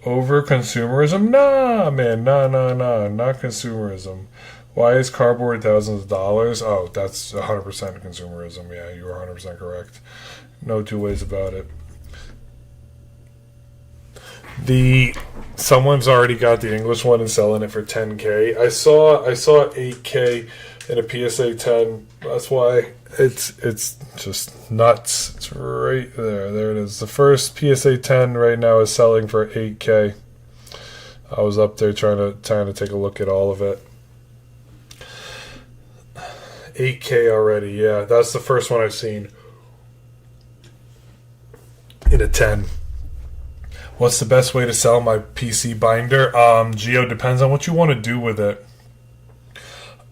Over consumerism? Nah, man. Nah. Not consumerism. Why is cardboard thousands of dollars? Oh, that's 100% consumerism. Yeah, you are 100% correct. No two ways about it. Someone's already got the English one and selling it for 10K. I saw 8K in a PSA 10. That's why it's just nuts. It's right there. There it is. The first PSA 10 right now is selling for 8K. I was up there trying to take a look at all of it. 8K already. Yeah, that's the first one I've seen in a 10. What's the best way to sell my PC binder? Geo, depends on what you want to do with it.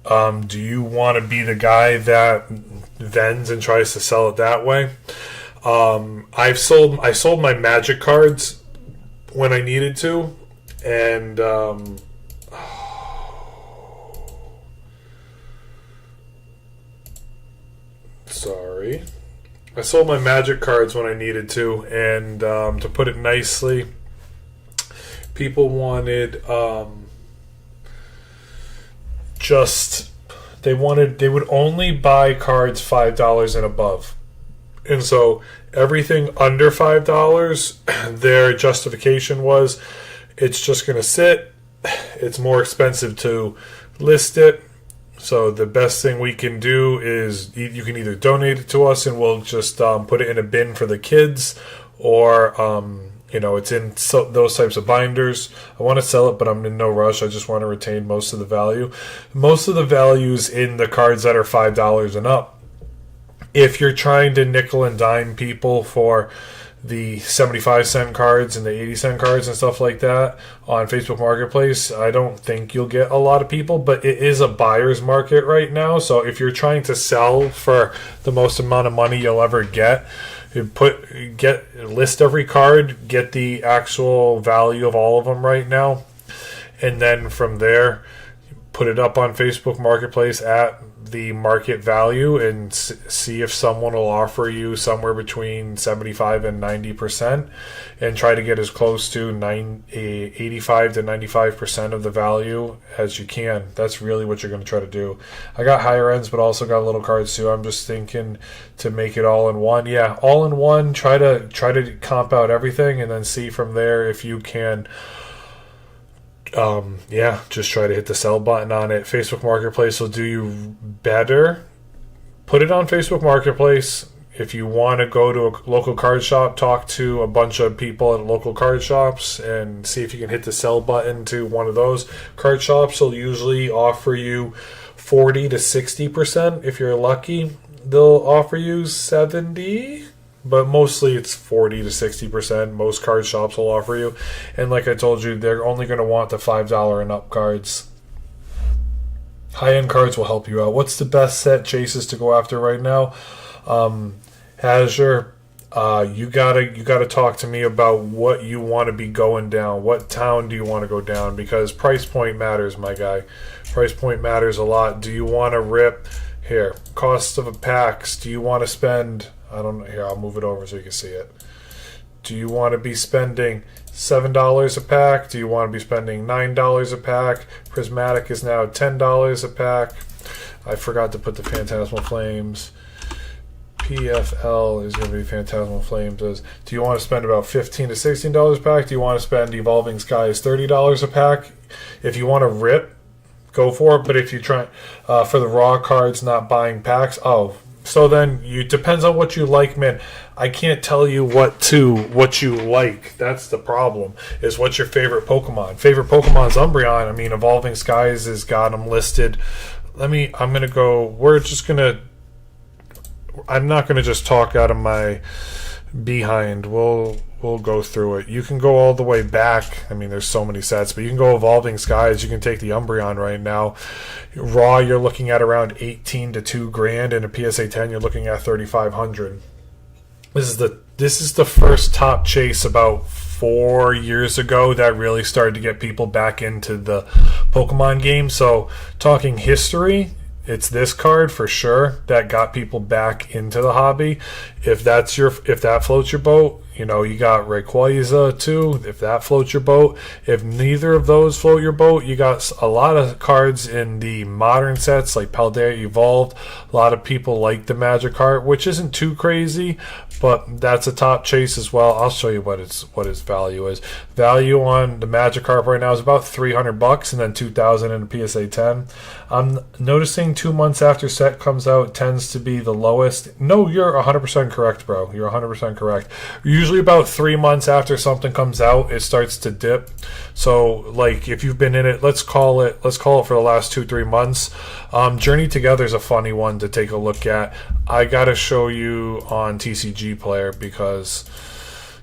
Do you want to be the guy that vends and tries to sell it that way? I sold my Magic cards when I needed to, and sorry. I sold my Magic cards when I needed to, and to put it nicely, people wanted they would only buy cards $5 and above, and so everything under $5, their justification was it's just going to sit. It's more expensive to list it. So the best thing we can do is you can either donate it to us and we'll just put it in a bin for the kids, or it's in those types of binders. I want to sell it, but I'm in no rush. I just want to retain most of the value. Most of the value's in the cards that are $5 and up. If you're trying to nickel and dime people for the 75-cent cards and the 80-cent cards and stuff like that on Facebook Marketplace, I don't think you'll get a lot of people, but it is a buyer's market right now. So if you're trying to sell for the most amount of money you'll ever get, list every card, get the actual value of all of them right now, and then from there put it up on Facebook Marketplace at the market value and see if someone will offer you somewhere between 75 and 90%, and try to get as close to 85 to 95% of the value as you can. That's really what you're going to try to do. I got higher ends, but also got little cards too. I'm just thinking to make it all in one. Yeah, all in one. Try to comp out everything and then see from there if you can just try to hit the sell button on it. Facebook Marketplace will do you better. Put it on Facebook Marketplace. If you want to go to a local card shop, talk to a bunch of people at local card shops and see if you can hit the sell button to one of those. Card shops will usually offer you 40 to 60%. If you're lucky, they'll offer you 70%. But mostly it's 40 to 60%. Most card shops will offer you. And like I told you, they're only going to want the $5 and up cards. High-end cards will help you out. What's the best set chases to go after right now? Azure, you gotta talk to me about what you want to be going down. What town do you want to go down? Because price point matters, my guy. Price point matters a lot. Do you want to rip... Here, cost of a packs. Do you want to spend... I don't know. Here, I'll move it over so you can see it. Do you want to be spending $7 a pack? Do you want to be spending $9 a pack? Prismatic is now $10 a pack. I forgot to put the Phantasmal Flames. PFL is going to be Phantasmal Flames. Do you want to spend about $15 to $16 a pack? Do you want to spend Evolving Skies $30 a pack? If you want to rip, go for it. But if you try for the raw cards, not buying packs, so then depends on what you like, man. I can't tell you what you like. That's the problem. Is what's your favorite Pokemon? Favorite Pokemon's Umbreon. I mean, Evolving Skies has got them listed. I'm gonna go. I'm not gonna just talk out of my behind. We'll go through it. You can go all the way back. I mean, there's so many sets, but you can go Evolving Skies. You can take the Umbreon right now. Raw, you're looking at around 18 to $2,000, and a PSA 10, you're looking at 3,500. This is the first top chase about 4 years ago that really started to get people back into the Pokemon game. So, talking history, it's this card for sure that got people back into the hobby. If that floats your boat, You know, you got Rayquaza too, if that floats your boat. If neither of those float your boat, you got a lot of cards in the modern sets like Paldea Evolved. A lot of people like the Magikarp, which isn't too crazy, but that's a top chase as well. I'll show you what its value is. Value on the Magikarp right now is about $300 and then $2,000 in a PSA 10. I'm noticing 2 months after set comes out tends to be the lowest. No, you're 100% correct, bro. You're 100% correct. Usually about 3 months after something comes out, it starts to dip. So, like, if you've been in it, let's call it for the last 2-3 months. Journey Together is a funny one to take a look at. I gotta show you on TCG Player because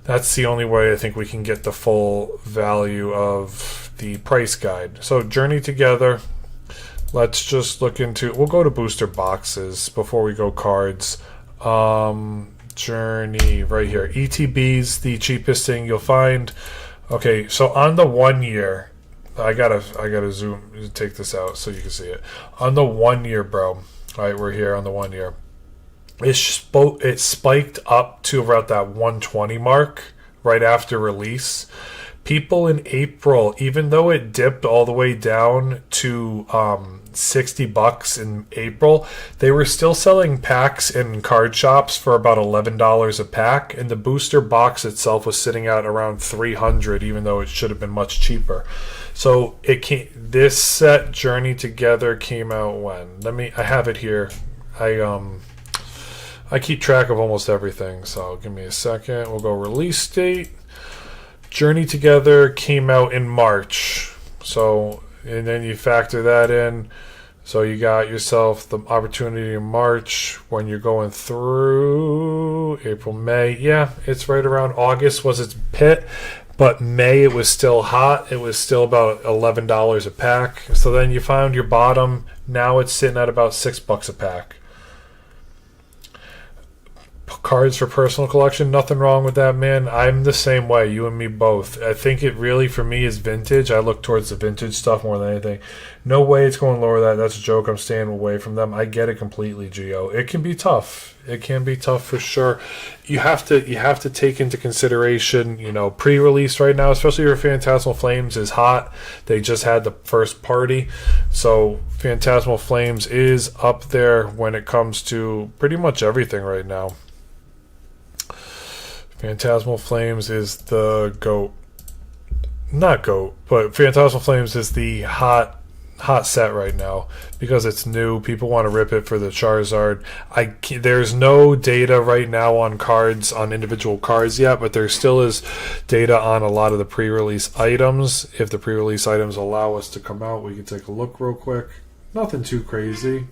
that's the only way I think we can get the full value of the price guide. So, Journey Together. Let's just look into. We'll go to booster boxes before we go cards. Journey right here. ETB's the cheapest thing you'll find. Okay, so on the 1 year, I gotta zoom, take this out so you can see it. On the 1 year, bro. All right, we're here on the 1 year. It spiked up to about that 120 mark right after release. People in April, even though it dipped all the way down to $60 in April, they were still selling packs in card shops for about $11 a pack, and the booster box itself was sitting at around $300, even though it should have been much cheaper. So this set Journey Together came out when? I have it here. I keep track of almost everything, so give me a second. We'll go release date. Journey Together came out in March. So, and then you factor that in. So you got yourself the opportunity in March when you're going through April, May. Yeah, it's right around August was its pit. But May, it was still hot. It was still about $11 a pack. So then you found your bottom. Now it's sitting at about $6 a pack. Cards for personal collection, nothing wrong with that, man. I'm the same way, you and me both. I think it really, for me, is vintage. I look towards the vintage stuff more than anything. No way it's going lower that. That's a joke. I'm staying away from them. I get it completely, Gio. It can be tough. It can be tough for sure. You have to take into consideration, pre-release right now, especially your Phantasmal Flames is hot. They just had the first party. So Phantasmal Flames is up there when it comes to pretty much everything right now. Phantasmal Flames is the GOAT. Not GOAT, but Phantasmal Flames is the hot set right now because it's new. People want to rip it for the Charizard. There's no data right now on cards, on individual cards yet, but there still is data on a lot of the pre-release items. If the pre-release items allow us to come out, we can take a look real quick. Nothing too crazy.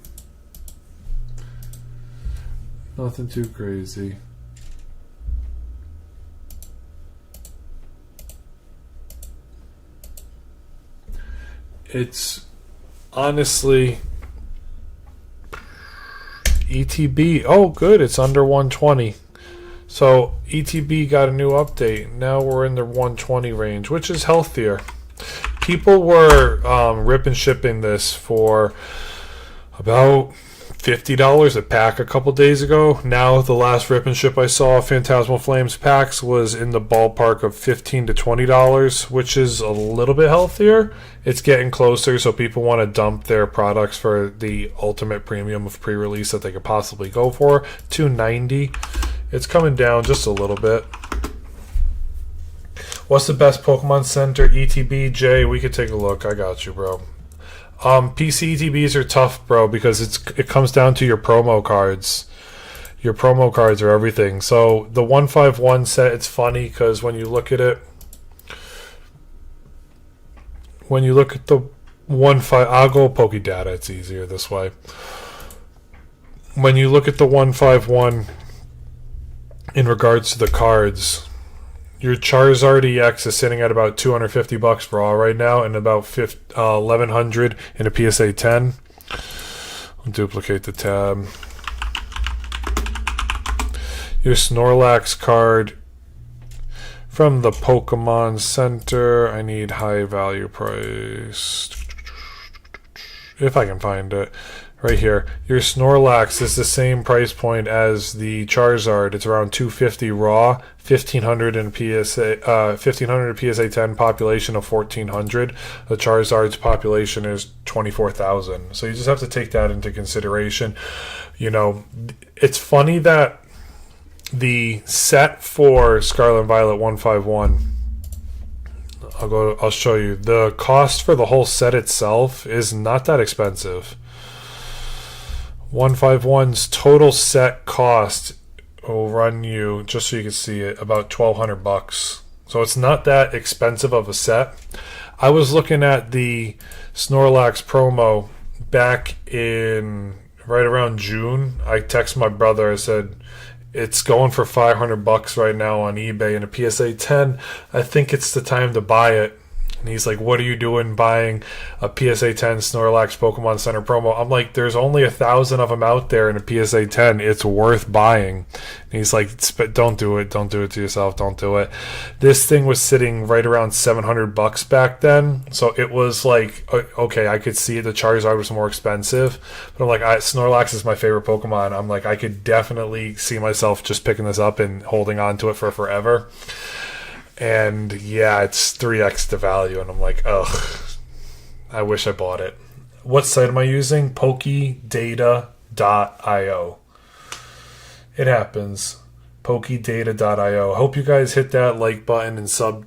Nothing too crazy. It's honestly ETB. Oh, good. It's under 120. So ETB got a new update. Now we're in the 120 range, which is healthier. People were rip and shipping this for about $50 a pack a couple days ago. Now the last rip and ship I saw of Phantasmal Flames packs was in the ballpark of $15 to $20, which is a little bit healthier. It's getting closer, so people want to dump their products for the ultimate premium of pre-release that they could possibly go for. $290. It's coming down just a little bit. What's the best Pokemon Center ETB? Jay, we could take a look. I got you, bro. PC ETBs are tough, bro, because it comes down to your promo cards. Your promo cards are everything. So the 151 set, it's funny because when you look at it, when you look at the 1-5, I'll go Pokédata. It's easier this way. When you look at the 151 in regards to the cards, your Charizard EX is sitting at about $250 raw right now, and about $1,100 in a PSA 10. I'll duplicate the tab. Your Snorlax card from the Pokemon Center. I need high value price. If I can find it. right here. Your Snorlax is the same price point as the Charizard. It's around 250 raw, 1500 in PSA, 1500 PSA 10 population of 1400. The Charizard's population is 24,000. So you just have to take that into consideration. You know, it's funny that the set for Scarlet and Violet 151, I'll show you. The cost for the whole set itself is not that expensive. 151's total set cost will run you, just so you can see it, about $1,200. So it's not that expensive of a set. I was looking at the Snorlax promo back in right around June. I texted my brother. I said, it's going for $500 right now on eBay in a PSA 10. I think it's the time to buy it. And he's like, what are you doing buying a PSA 10 Snorlax Pokemon Center promo? I'm like, there's only 1,000 of them out there in a PSA 10. It's worth buying. And he's like, don't do it. Don't do it to yourself. Don't do it. This thing was sitting right around $700 back then. So it was like, okay, I could see it. The Charizard was more expensive. But I'm like, Snorlax is my favorite Pokemon. I'm like, I could definitely see myself just picking this up and holding on to it for forever. And yeah, it's 3x the value, and I'm like, ugh, I wish I bought it. What site am I using? Pokedata.io. It happens. Pokedata.io. I hope you guys hit that like button and sub.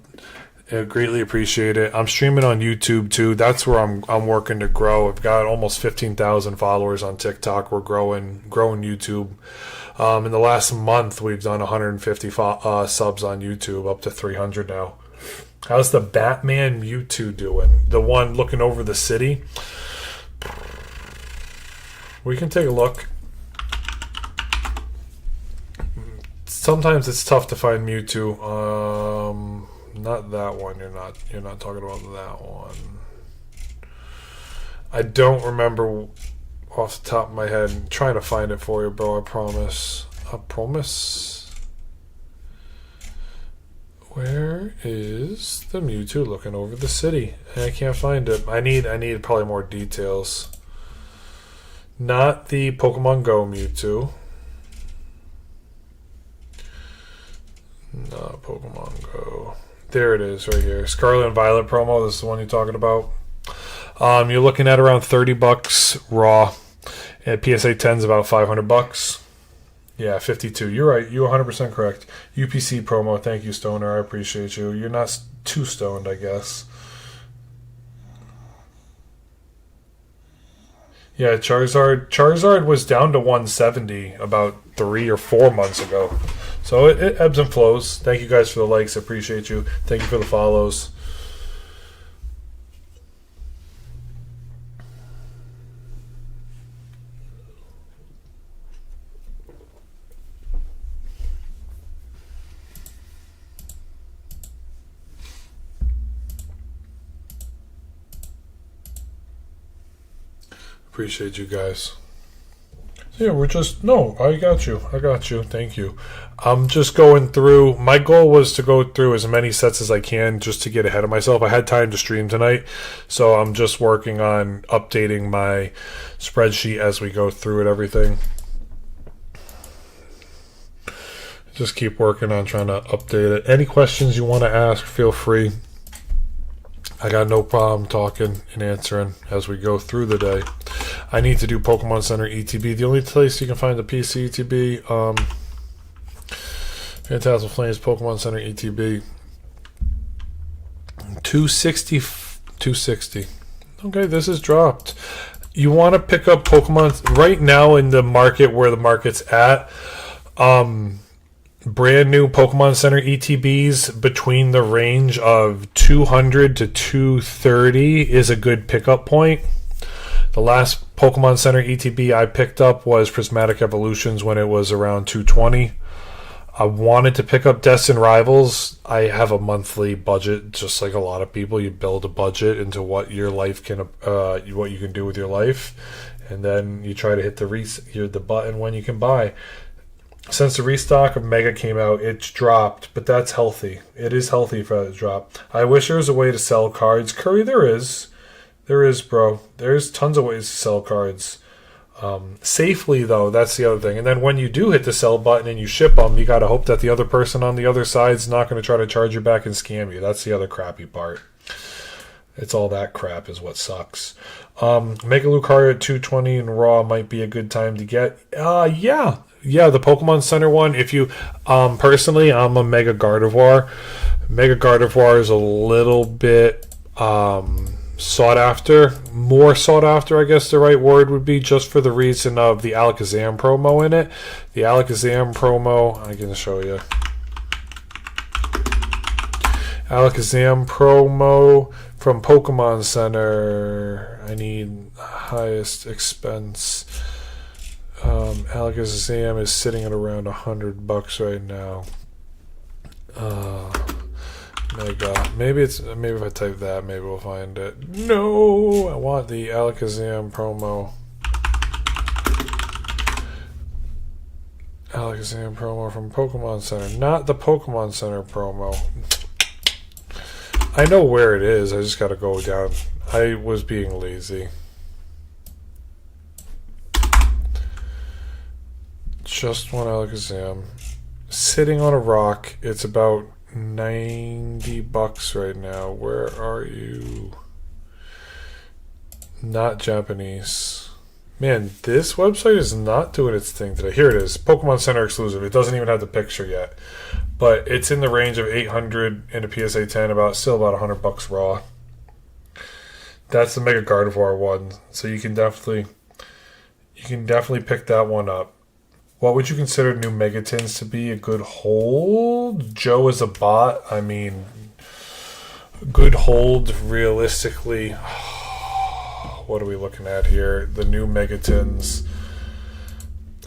I greatly appreciate it. I'm streaming on YouTube too. That's where I'm working to grow. I've got almost 15,000 followers on TikTok. We're growing YouTube. In the last month, we've done 150 subs on YouTube, up to 300 now. How's the Batman Mewtwo doing? The one looking over the city? We can take a look. Sometimes it's tough to find Mewtwo. Not that one. You're not talking about that one. I don't remember off the top of my head. I'm trying to find it for you, bro. I promise. I promise. Where is the Mewtwo looking over the city? I can't find it. I need probably more details. Not the Pokemon Go Mewtwo. No, Pokemon Go. There it is right here. Scarlet and Violet promo. This is the one you're talking about. You're looking at around $30 raw. And PSA 10's about $500. Yeah, 52. You're right. You're 100% correct. UPC promo. Thank you, Stoner. I appreciate you. You're not too stoned, I guess. Yeah, Charizard was down to 170 about 3 or 4 months ago. So it ebbs and flows. Thank you guys for the likes. I appreciate you. Thank you for the follows. Appreciate you guys. Yeah, I got you. Thank you. I'm just going through. My goal was to go through as many sets as I can just to get ahead of myself. I had time to stream tonight, so I'm just working on updating my spreadsheet as we go through it, everything. Just keep working on trying to update it. Any questions you want to ask, feel free. I got no problem talking and answering as we go through the day. I need to do Pokemon Center ETB. The only place you can find the PC ETB, Phantasmal Flames Pokemon Center ETB, 260. Okay, this is dropped. You want to pick up Pokemon right now in the market where the market's at. Brand new Pokemon Center ETBs between the range of 200 to 230 is a good pickup point. The last Pokemon Center ETB I picked up was Prismatic Evolutions when it was around 220. I wanted to pick up Destined Rivals. I have a monthly budget, just like a lot of people. You build a budget into what your life can, what you can do with your life, and then you try to hit the button when you can buy. Since the restock of Mega came out, it's dropped, but that's healthy. It is healthy for it to drop. I wish there was a way to sell cards. Curry, there is. There is, bro. There's tons of ways to sell cards. Safely, though, that's the other thing. And then when you do hit the sell button and you ship them, you got to hope that the other person on the other side's not going to try to charge you back and scam you. That's the other crappy part. It's all that crap is what sucks. Mega Lucario at 220 and Raw might be a good time to get. Yeah, the Pokemon Center one. If you, personally, I'm a Mega Gardevoir. Mega Gardevoir is a little bit sought after, more sought after, I guess the right word would be, just for the reason of the Alakazam promo in it. The Alakazam promo, I'm going to show you. Alakazam promo from Pokemon Center. I need highest expense. Alakazam is sitting at around $100 right now. Mega. Maybe if I type that, maybe we'll find it. No, I want the Alakazam promo. Alakazam promo from Pokemon Center, not the Pokemon Center promo. I know where it is. I just got to go down. I was being lazy. Just one Alakazam. Sitting on a rock. It's about $90 right now. Where are you? Not Japanese. Man, this website is not doing its thing today. Here it is. Pokemon Center exclusive. It doesn't even have the picture yet. But it's in the range of 800 in a PSA 10, still about $100 raw. That's the Mega Gardevoir one. So you can definitely pick that one up. What would you consider new Megatins to be? A good hold? Joe is a bot. I mean, good hold realistically. What are we looking at here? The new Megatins.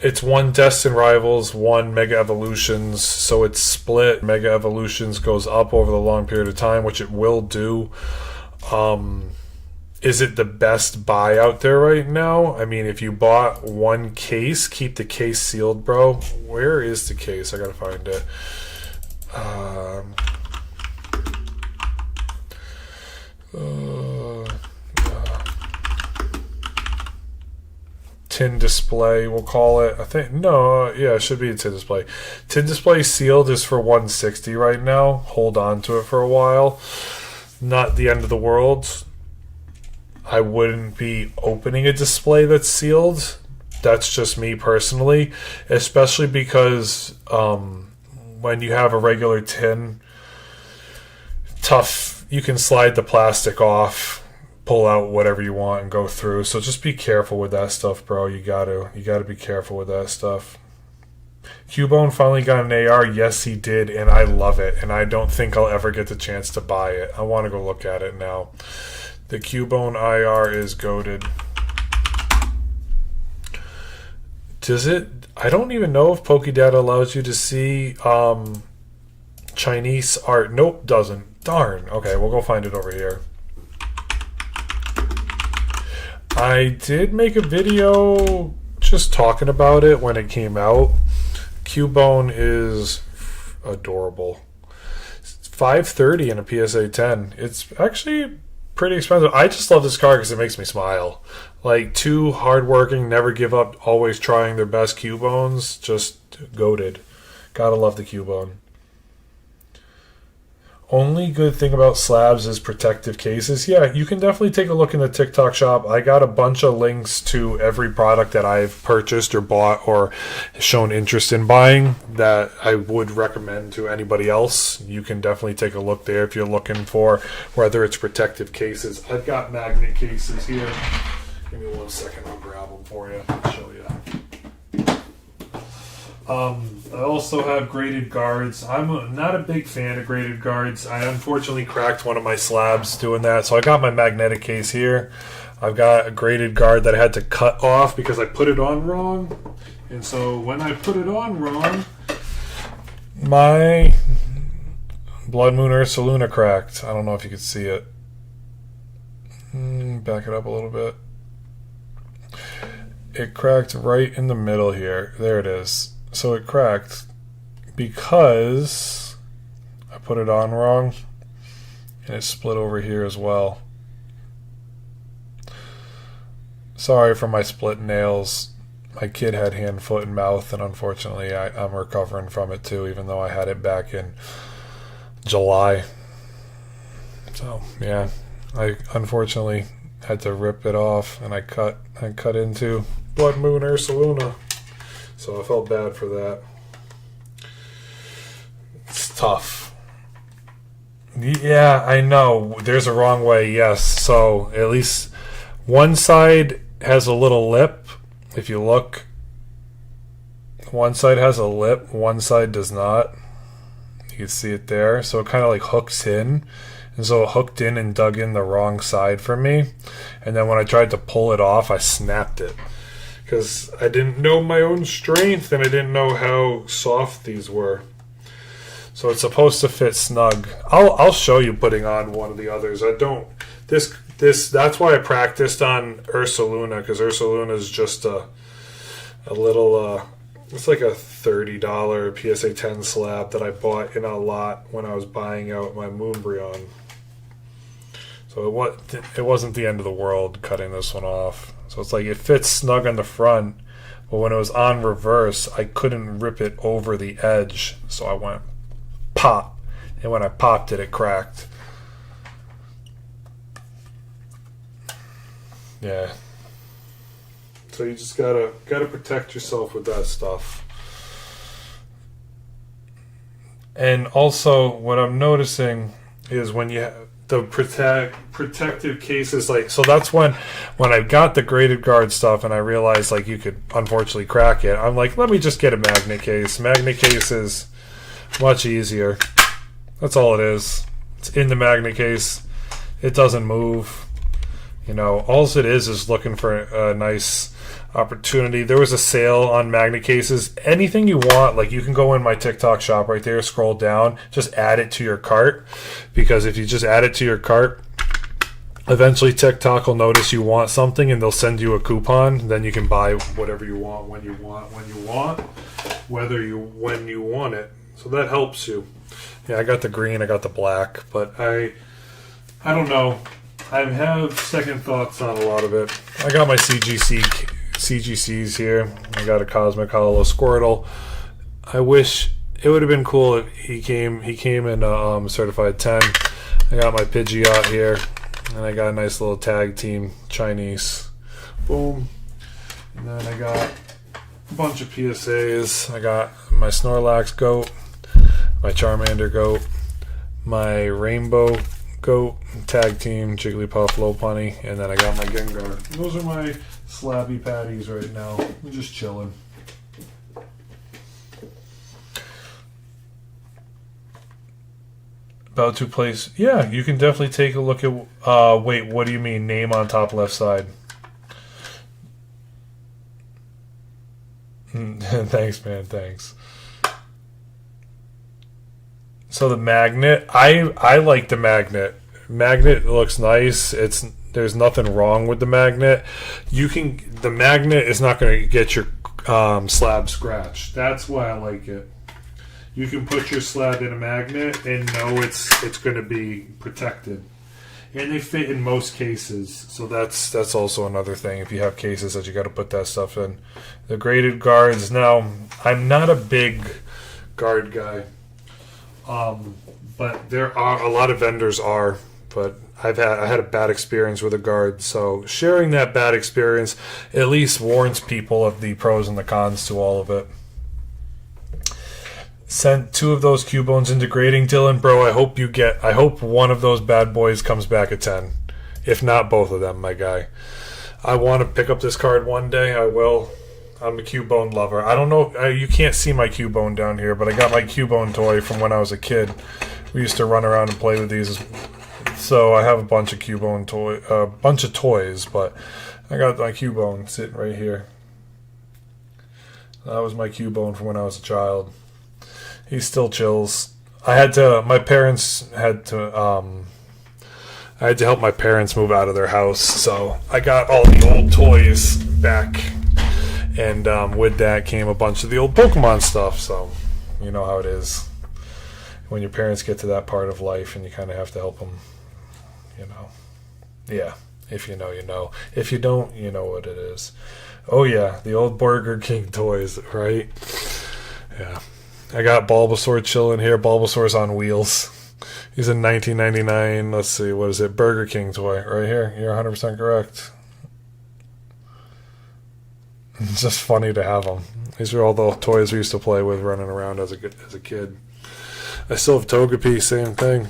It's one Destined Rivals, one Mega Evolutions, so it's split. Mega Evolutions goes up over the long period of time, which it will do. Is it the best buy out there right now? I mean, if you bought one case, keep the case sealed, bro. Where is the case? I gotta find it. Tin display, we'll call it. I think, no, yeah, it should be a tin display. Tin display sealed is for $160 right now. Hold on to it for a while. Not the end of the world. I wouldn't be opening a display that's sealed. That's just me personally, especially because when you have a regular tin, tough, you can slide the plastic off, pull out whatever you want and go through. So just be careful with that stuff, bro. You gotta be careful with that stuff. Cubone finally got an AR. Yes, he did, and I love it. And I don't think I'll ever get the chance to buy it. I want to go look at it now. The Cubone IR is goated. Does it? I don't even know if Pokédata allows you to see Chinese art. Nope, doesn't. Darn. Okay, we'll go find it over here. I did make a video just talking about it when it came out. Cubone is adorable. It's $530 in a PSA 10. It's actually pretty expensive. I just love this card because it makes me smile. Like, two hardworking, never give up, always trying their best Cubones. Just goated. Gotta love the Cubone. Only good thing about slabs is protective cases. Yeah, you can definitely take a look in the TikTok shop. I got a bunch of links to every product that I've purchased or bought or shown interest in buying that I would recommend to anybody else. You can definitely take a look there if you're looking for whether it's protective cases. I've got magnet cases here. Give me 1 second, I'll grab them for you. I'll show you. I also have graded guards. I'm not a big fan of graded guards. I unfortunately cracked one of my slabs doing that, so I got my magnetic case here. I've got a graded guard that I had to cut off because I put it on wrong. And so when I put it on wrong, my Blood Moon Ursa Luna cracked. I don't know if you could see it. Back it up a little bit. It cracked right in the middle here. There it is. So it cracked because I put it on wrong, and it split over here as well. Sorry for my split nails. My kid had hand, foot, and mouth, and unfortunately I'm recovering from it too, even though I had it back in July. So yeah, I unfortunately had to rip it off, and I cut into Blood Moon Ursaluna. So I felt bad for that. It's tough. Yeah, I know. There's a wrong way, yes. So at least one side has a little lip. If you look, one side has a lip, one side does not. You can see it there. So it kind of like hooks in. And so it hooked in and dug in the wrong side for me. And then when I tried to pull it off, I snapped it. Because I didn't know my own strength, and I didn't know how soft these were. So it's supposed to fit snug. I'll show you putting on one of the others. I don't... That's why I practiced on Ursaluna, because Ursaluna is just a little... it's like a $30 PSA 10 slab that I bought in a lot when I was buying out my Moonbryon. So it wasn't the end of the world cutting this one off. So it's like it fits snug on the front, but when it was on reverse, I couldn't rip it over the edge. So I went pop, and when I popped it, it cracked. Yeah. So you just gotta protect yourself with that stuff. And also, what I'm noticing is when you have the protective cases, like, so that's when I got the graded guard stuff and I realized like you could unfortunately crack it. I'm like, let me just get a magnet case. Magnet case is much easier. That's all it is. It's in the magnet case. It doesn't move. You know, all it is looking for a nice opportunity. There was a sale on magnet cases. Anything you want, like you can go in my TikTok shop right there, scroll down, just add it to your cart. Because if you just add it to your cart, eventually TikTok will notice you want something and they'll send you a coupon. Then you can buy whatever you want when you want when you want it. So that helps you. Yeah, I got the green, I got the black, but I don't know. I have second thoughts on a lot of it. I got my CGCs here. I got a Cosmic Hollow Squirtle. I wish it would have been cool if he came in a certified 10. I got my Pidgeot here, and I got a nice little tag team Chinese. Boom. And then I got a bunch of PSAs. I got my Snorlax goat, my Charmander goat, my Rainbow goat, tag team, Jigglypuff, Lopunny, and then I got my Gengar. Those are my slabby patties right now. I'm just chilling. About to place. Yeah, you can definitely take a look at. Wait, what do you mean? Name on top left side. Thanks, man. Thanks. So the magnet, I like the magnet. Magnet looks nice. There's nothing wrong with the magnet. The magnet is not going to get your slab scratched. That's why I like it. You can put your slab in a magnet and know it's going to be protected. And they fit in most cases, so that's also another thing. If you have cases that you got to put that stuff in. The graded guards. Now, I'm not a big guard guy. But there are a lot of vendors are, but I had a bad experience with a guard, so sharing that bad experience at least warns people of the pros and the cons to all of it. Sent 2 of those Cubones into grading, Dylan, bro. I hope one of those bad boys comes back at 10, if not both of them, my guy. I want to pick up this card one day. I will. I'm a Cubone lover. I don't know. You can't see my Cubone down here, but I got my Cubone toy from when I was a kid. We used to run around and play with these. So I have a bunch of Cubone toys, but I got my Cubone sitting right here. That was my Cubone from when I was a child. He still chills. My parents had to I had to help my parents move out of their house, so I got all the old toys back. And with that came a bunch of the old Pokemon stuff, so you know how it is. When your parents get to that part of life and you kind of have to help them, you know. Yeah. If you know, you know. If you don't, you know what it is. Oh yeah, the old Burger King toys, right? Yeah. I got Bulbasaur chilling here. Bulbasaur's on wheels. He's in 1999. Let's see, what is it? Burger King toy right here. You're 100% correct. It's just funny to have them. These are all the toys we used to play with running around as a kid. I still have Togepi, same thing.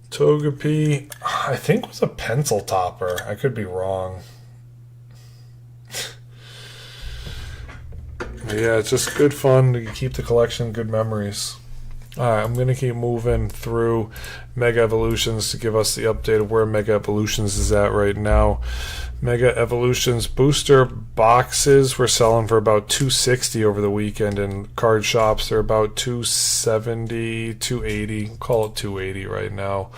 Togepi, I think was a pencil topper. I could be wrong. Yeah, it's just good fun to keep the collection, good memories. Alright, I'm going to keep moving through Mega Evolutions to give us the update of where Mega Evolutions is at right now. Mega Evolutions booster boxes were selling for about $260 over the weekend. In card shops, they're about $270, $280. Call it $280 right now.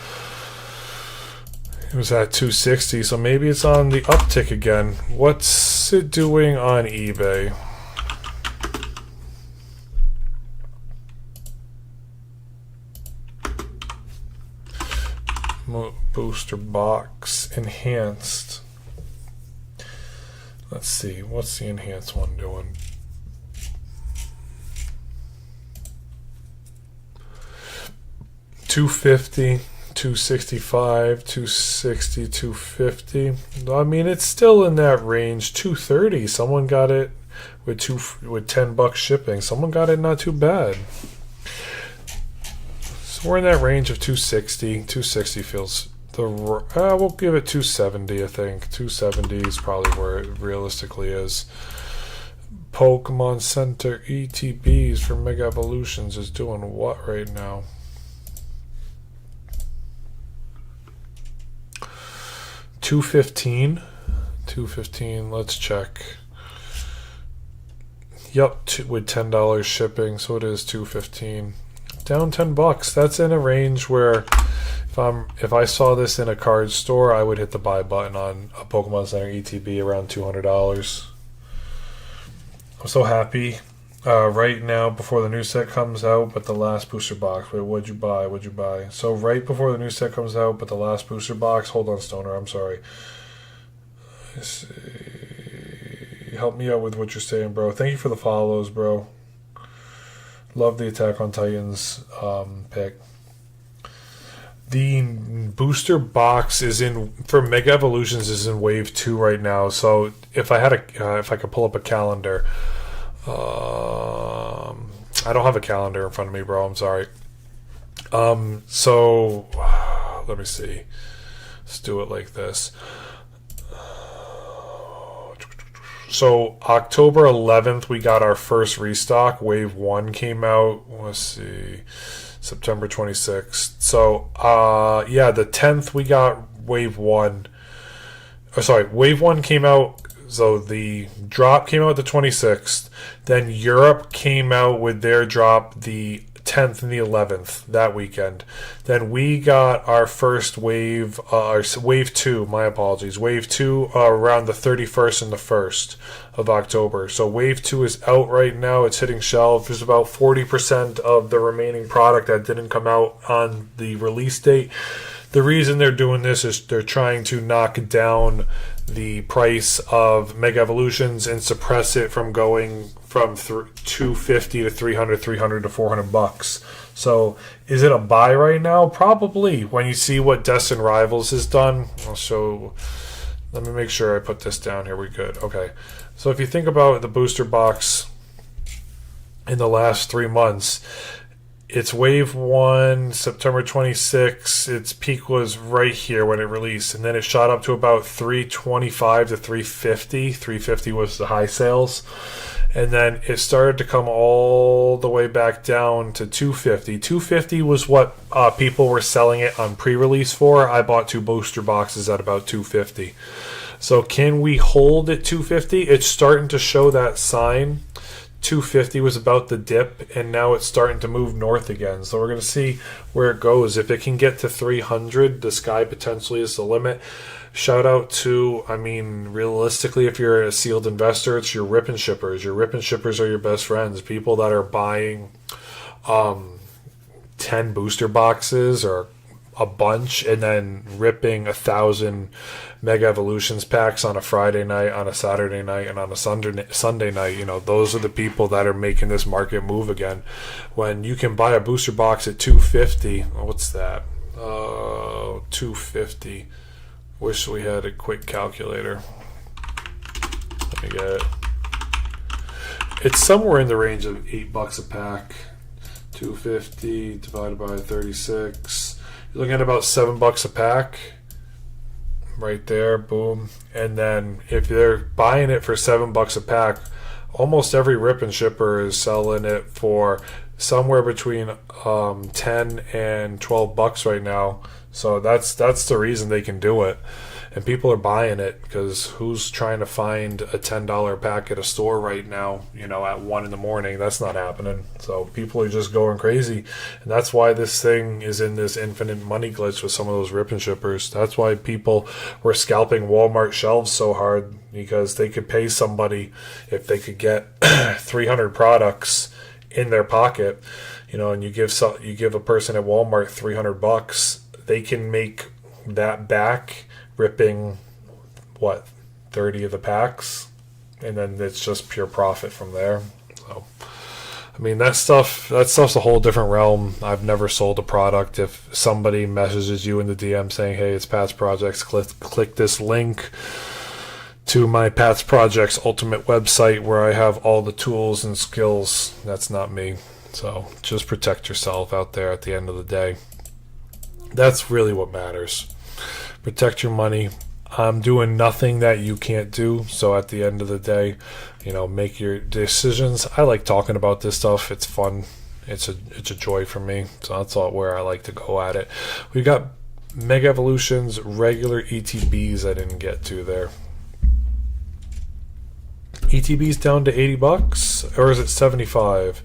It was at $260, so maybe it's on the uptick again. What's it doing on eBay? Booster box enhanced. Let's see, what's the enhanced one doing? $250, $265, $260, $250. I mean, it's still in that range. $230. Someone got it with $10 shipping. Someone got it not too bad. So we're in that range of $260. $260 feels we'll give it $270. I think $270 is probably where it realistically is. Pokemon Center ETBs for Mega Evolutions is doing what right now? $215. $215. Let's check. Yep, with $10 shipping, so it is $215. Down $10. That's in a range where if I saw this in a card store, I would hit the buy button on a Pokemon Center ETB around $200. I'm so happy right now before the new set comes out, but the last booster box. Wait, what'd you buy? What'd you buy? So right before the new set comes out, but the last booster box. Hold on, Stoner. I'm sorry. Let's see. Help me out with what you're saying, bro. Thank you for the follows, bro. Love the Attack on Titans pick. The booster box is in for Mega Evolutions is in Wave 2 right now. So if I had if I could pull up a calendar, I don't have a calendar in front of me, bro. I'm sorry. So let me see. Let's do it like this. So October 11th, we got our first restock. Wave 1 came out. Let's see. September 26th. So, yeah, the 10th we got Wave 1. Wave 1 came out. So the drop came out the 26th. Then Europe came out with their drop the 10th and the 11th that weekend. Then we got our first wave, Wave 2, my apologies. Wave 2 around the 31st and the 1st of October. So Wave 2 is out right now. It's hitting shelves. There's about 40% of the remaining product that didn't come out on the release date. The reason they're doing this is they're trying to knock down the price of Mega Evolutions and suppress it from going from $250 to $300, $300 to $400. So is it a buy right now? Probably. When you see what Destin Rivals has done, I'll show. Let me make sure I put this down here. We're good. Okay. So if you think about the booster box in the last 3 months, it's Wave 1, September 26th. Its peak was right here when it released, and then it shot up to about $325 to $350. $350 was the high sales, and then it started to come all the way back down to $250. $250 was what people were selling it on pre-release for. I bought 2 booster boxes at about $250. So can we hold at $250? It's starting to show that sign. $250 was about the dip, and now it's starting to move north again. So we're going to see where it goes. If it can get to $300, the sky potentially is the limit. Shout out to, I mean, realistically, if you're a sealed investor, it's your rip and shippers. Your rip and shippers are your best friends. People that are buying 10 booster boxes or a bunch and then ripping 1,000 Mega Evolutions packs on a Friday night, on a Saturday night, and on a Sunday night. You know, those are the people that are making this market move again. When you can buy a booster box at $250, what's that? 250. Wish we had a quick calculator. Let me get it. It's somewhere in the range of $8 a pack. 250 divided by 36. You're looking at about $7 a pack. Right there, boom. And then if they're buying it for $7 a pack, almost every rip and shipper is selling it for somewhere between 10 and $12 right now. So that's the reason they can do it. And people are buying it because who's trying to find a $10 pack at a store right now, you know, at 1 in the morning? That's not happening. So people are just going crazy. And that's why this thing is in this infinite money glitch with some of those rip and shippers. That's why people were scalping Walmart shelves so hard, because they could pay somebody if they could get 300 products in their pocket, you know, and you give a person at Walmart $300, they can make that back ripping 30 of the packs, and then it's just pure profit from there. So I mean, that stuff's a whole different realm. I've never sold a product. If somebody messages you in the DM saying, hey, it's Pat's Projects, click this link to my Pat's Projects Ultimate website where I have all the tools and skills, that's not me. So just protect yourself out there at the end of the day. That's really what matters. Protect your money. I'm doing nothing that you can't do. So at the end of the day, you know, make your decisions. I like talking about this stuff. It's fun. It's a joy for me. So that's all where I like to go at it. We got Mega Evolutions, regular ETBs I didn't get to there. ETBs down to $80, or is it 75?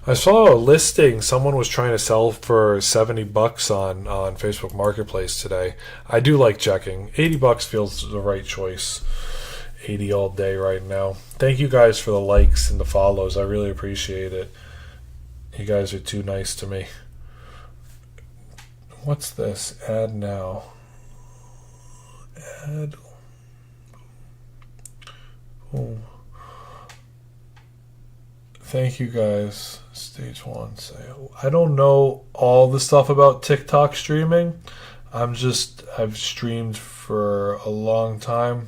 I saw a listing someone was trying to sell for $70 on Facebook Marketplace today. I do like checking. $80 feels the right choice. 80 all day right now. Thank you guys for the likes and the follows. I really appreciate it. You guys are too nice to me. What's this? Add now. Add. Oh. Thank you guys. Stage 1 sale. I don't know all the stuff about TikTok streaming. I've streamed for a long time.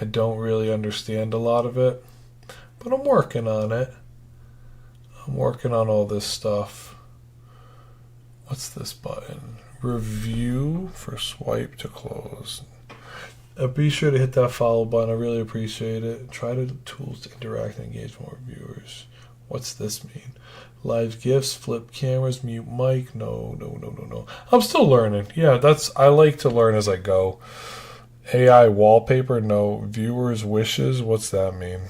I don't really understand a lot of it, but I'm working on it. I'm working on all this stuff. What's this button? Review for swipe to close. Be sure to hit that follow button. I really appreciate it. Try the tools to interact and engage more viewers. What's this mean? Live gifts, flip cameras, mute mic. No. I'm still learning. Yeah, I like to learn as I go. AI wallpaper, no. Viewers' wishes, what's that mean?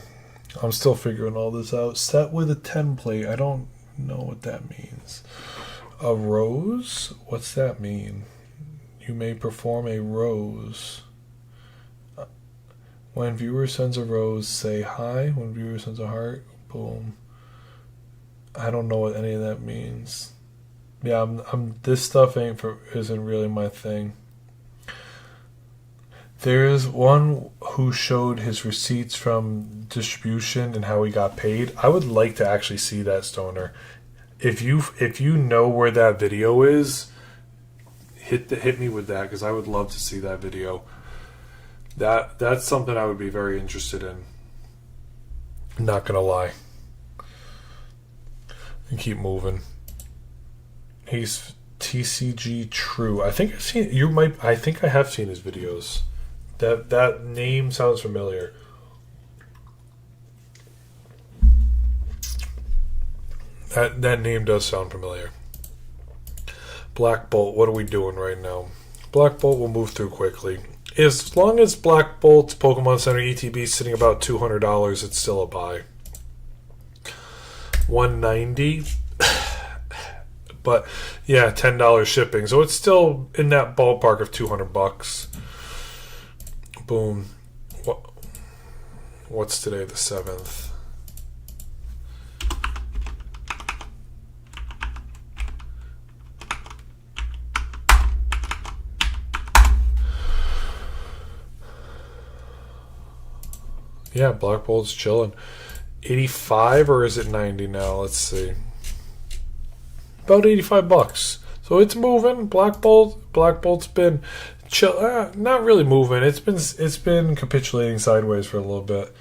I'm still figuring all this out. Set with a template. I don't know what that means. A rose? What's that mean? You may perform a rose. When viewer sends a rose, say hi. When viewer sends a heart, boom. I don't know what any of that means. Yeah, this stuff isn't really my thing. There is one who showed his receipts from distribution and how he got paid. I would like to actually see that, Stoner. If you know where that video is, hit me with that, because I would love to see that video. That's something I would be very interested in. Not gonna lie. And keep moving. He's TCG True. I think I have seen his videos. That name sounds familiar. That name does sound familiar. Black Bolt, what are we doing right now? Black Bolt will move through quickly. As long as Black Bolt's Pokemon Center ETB is sitting about $200, it's still a buy. 190, but yeah, $10 shipping, so it's still in that ballpark of $200. Boom. What's today? The 7th. Yeah, Black Bolt's chilling. 85 or is it 90 now? Let's see. About $85. So it's moving. Black Bolt's been chill. Not really moving. It's been capitulating sideways for a little bit.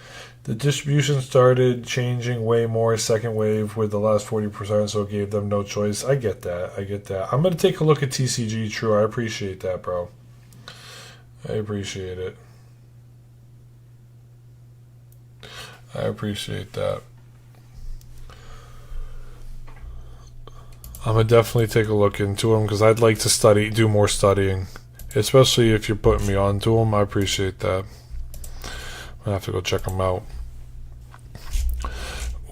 The distribution started changing way more second wave with the last 40%, so it gave them no choice. I get that. I'm going to take a look at TCG True. I appreciate that, bro. I appreciate it. I appreciate that. I'm going to definitely take a look into them because I'd like to do more studying. Especially if you're putting me onto them. I appreciate that. I have to go check them out.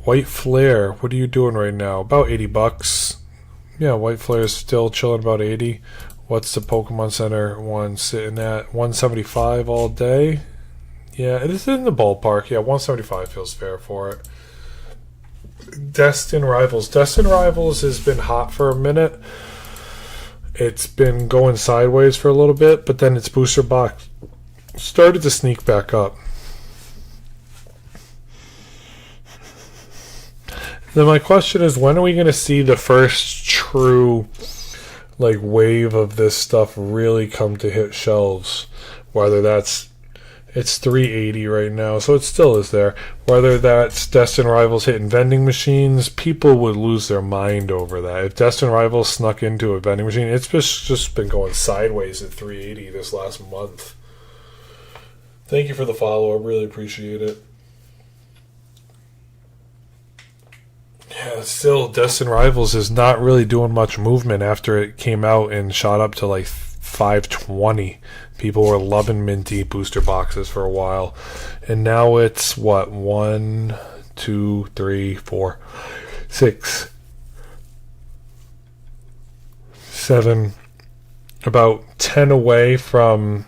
White Flare, what are you doing right now? About $80. Yeah, White Flare is still chilling about 80. What's the Pokemon Center one sitting at? 175 all day? Yeah, it is in the ballpark. Yeah, 175 feels fair for it. Destin Rivals. Destin Rivals has been hot for a minute. It's been going sideways for a little bit, but then its booster box started to sneak back up. Then my question is, when are we going to see the first true wave of this stuff really come to hit shelves? Whether it's $3.80 right now, so it still is there. Whether that's Destin Rivals hitting vending machines, people would lose their mind over that. If Destin Rivals snuck into a vending machine, it's just been going sideways at $3.80 this last month. Thank you for the follow. I really appreciate it. Yeah, still, Destin Rivals is not really doing much movement after it came out and shot up to $520. People were loving minty booster boxes for a while. And now it's, 1, 2, 3, 4, 6, 7, about 10 away from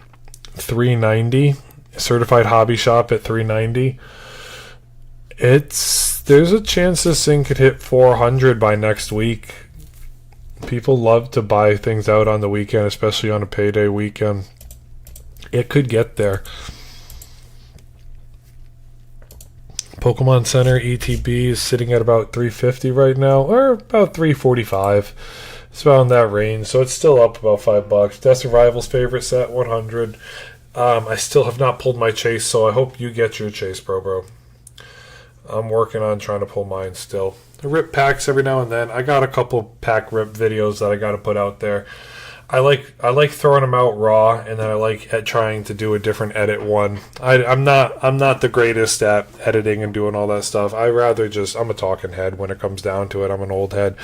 $390. Certified Hobby Shop at $390. There's a chance this thing could hit $400 by next week. People love to buy things out on the weekend, especially on a payday weekend. It could get there. Pokemon Center ETB is sitting at about $350 right now, or about $345. It's around that range, so it's still up about $5. Destin Rivals favorite set, $100. I still have not pulled my chase, so I hope you get your chase, bro. I'm working on trying to pull mine still. I rip packs every now and then. I got a couple pack rip videos that I got to put out there. I like throwing them out raw, and then I like trying to do a different edit one. I'm not the greatest at editing and doing all that stuff. I'm a talking head when it comes down to it. I'm an old head.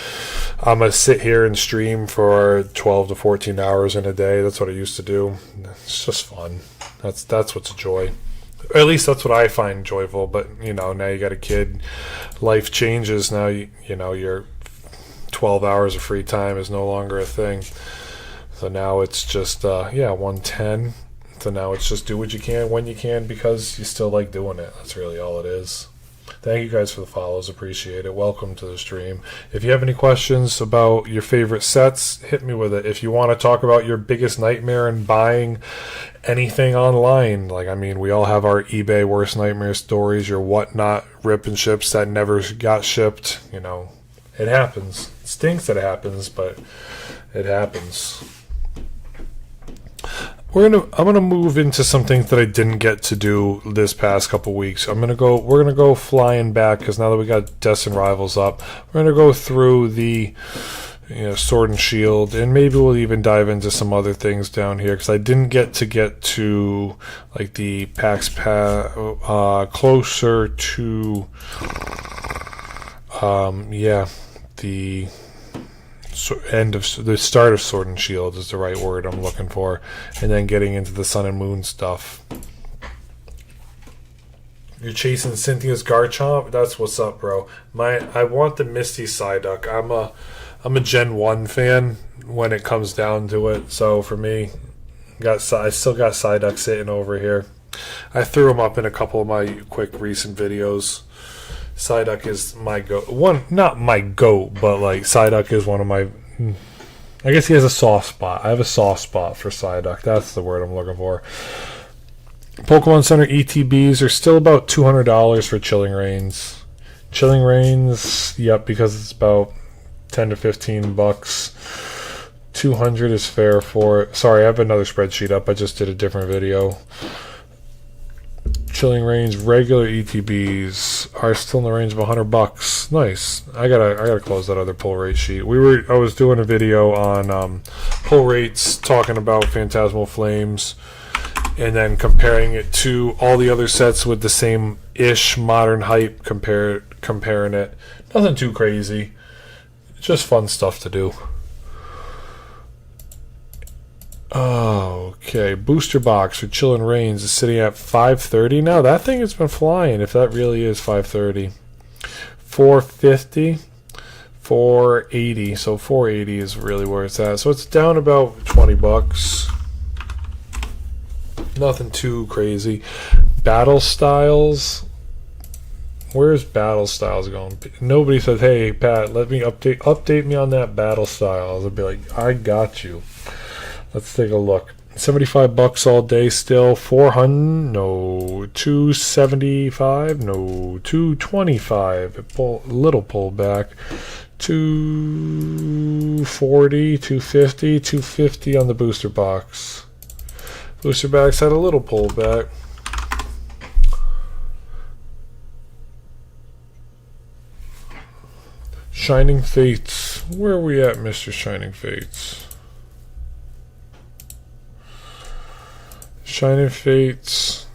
I'm gonna sit here and stream for 12 to 14 hours in a day. That's what I used to do. It's just fun. That's what's a joy. Or at least that's what I find joyful. But now you got a kid. Life changes now. Your 12 hours of free time is no longer a thing. So now it's just 110. So now it's just do what you can when you can because you still like doing it. That's really all it is. Thank you guys for the follows. Appreciate it. Welcome to the stream. If you have any questions about your favorite sets, hit me with it. If you want to talk about your biggest nightmare in buying anything online, we all have our eBay worst nightmare stories, your whatnot rip and ships that never got shipped. It happens. It stinks that it happens, but it happens. I'm gonna move into some things that I didn't get to do this past couple weeks. We're gonna go flying back because now that we got Destin Rivals up, we're gonna go through the Sword and Shield, and maybe we'll even dive into some other things down here because I didn't get to the packs closer to the the start of Sword and Shield is the right word I'm looking for, and then getting into the Sun and Moon stuff. You're chasing Cynthia's Garchomp? That's what's up, bro. I want the Misty Psyduck. I'm a Gen 1 fan when it comes down to it, so for me, I still got Psyduck sitting over here. I threw him up in a couple of my quick recent videos. Psyduck is my goat. Not my goat, but Psyduck is one of my... I guess he has a soft spot. I have a soft spot for Psyduck. That's the word I'm looking for. Pokemon Center ETBs are still about $200 for Chilling Reigns. Chilling Reigns, yep, because it's about 10 to 15 bucks. 200 is fair for it. Sorry, I have another spreadsheet up. I just did a different video. Chilling Reigns regular ETBs are still in the range of $100. Nice. I gotta close that other pull rate sheet. I was doing a video on pull rates, talking about Phantasmal Flames, and then comparing it to all the other sets with the same ish modern hype. Comparing it. Nothing too crazy. Just fun stuff to do. Okay, booster box for Chillin' Reigns is sitting at $530 now. That thing has been flying. If that really is $530, $450, $480. So $480 is really where it's at. So it's down about 20 bucks. Nothing too crazy. Battle Styles. Where's Battle Styles going? Nobody says, "Hey Pat, let me update me on that Battle Styles." I'd be like, "I got you." Let's take a look. 75 bucks all day still. 400, no. 275, no. 225, little pullback. 240, 250, 250 on the booster box. Booster box had a little pullback. Shining Fates. Where are we at, Mr. Shining Fates? Shining Fates.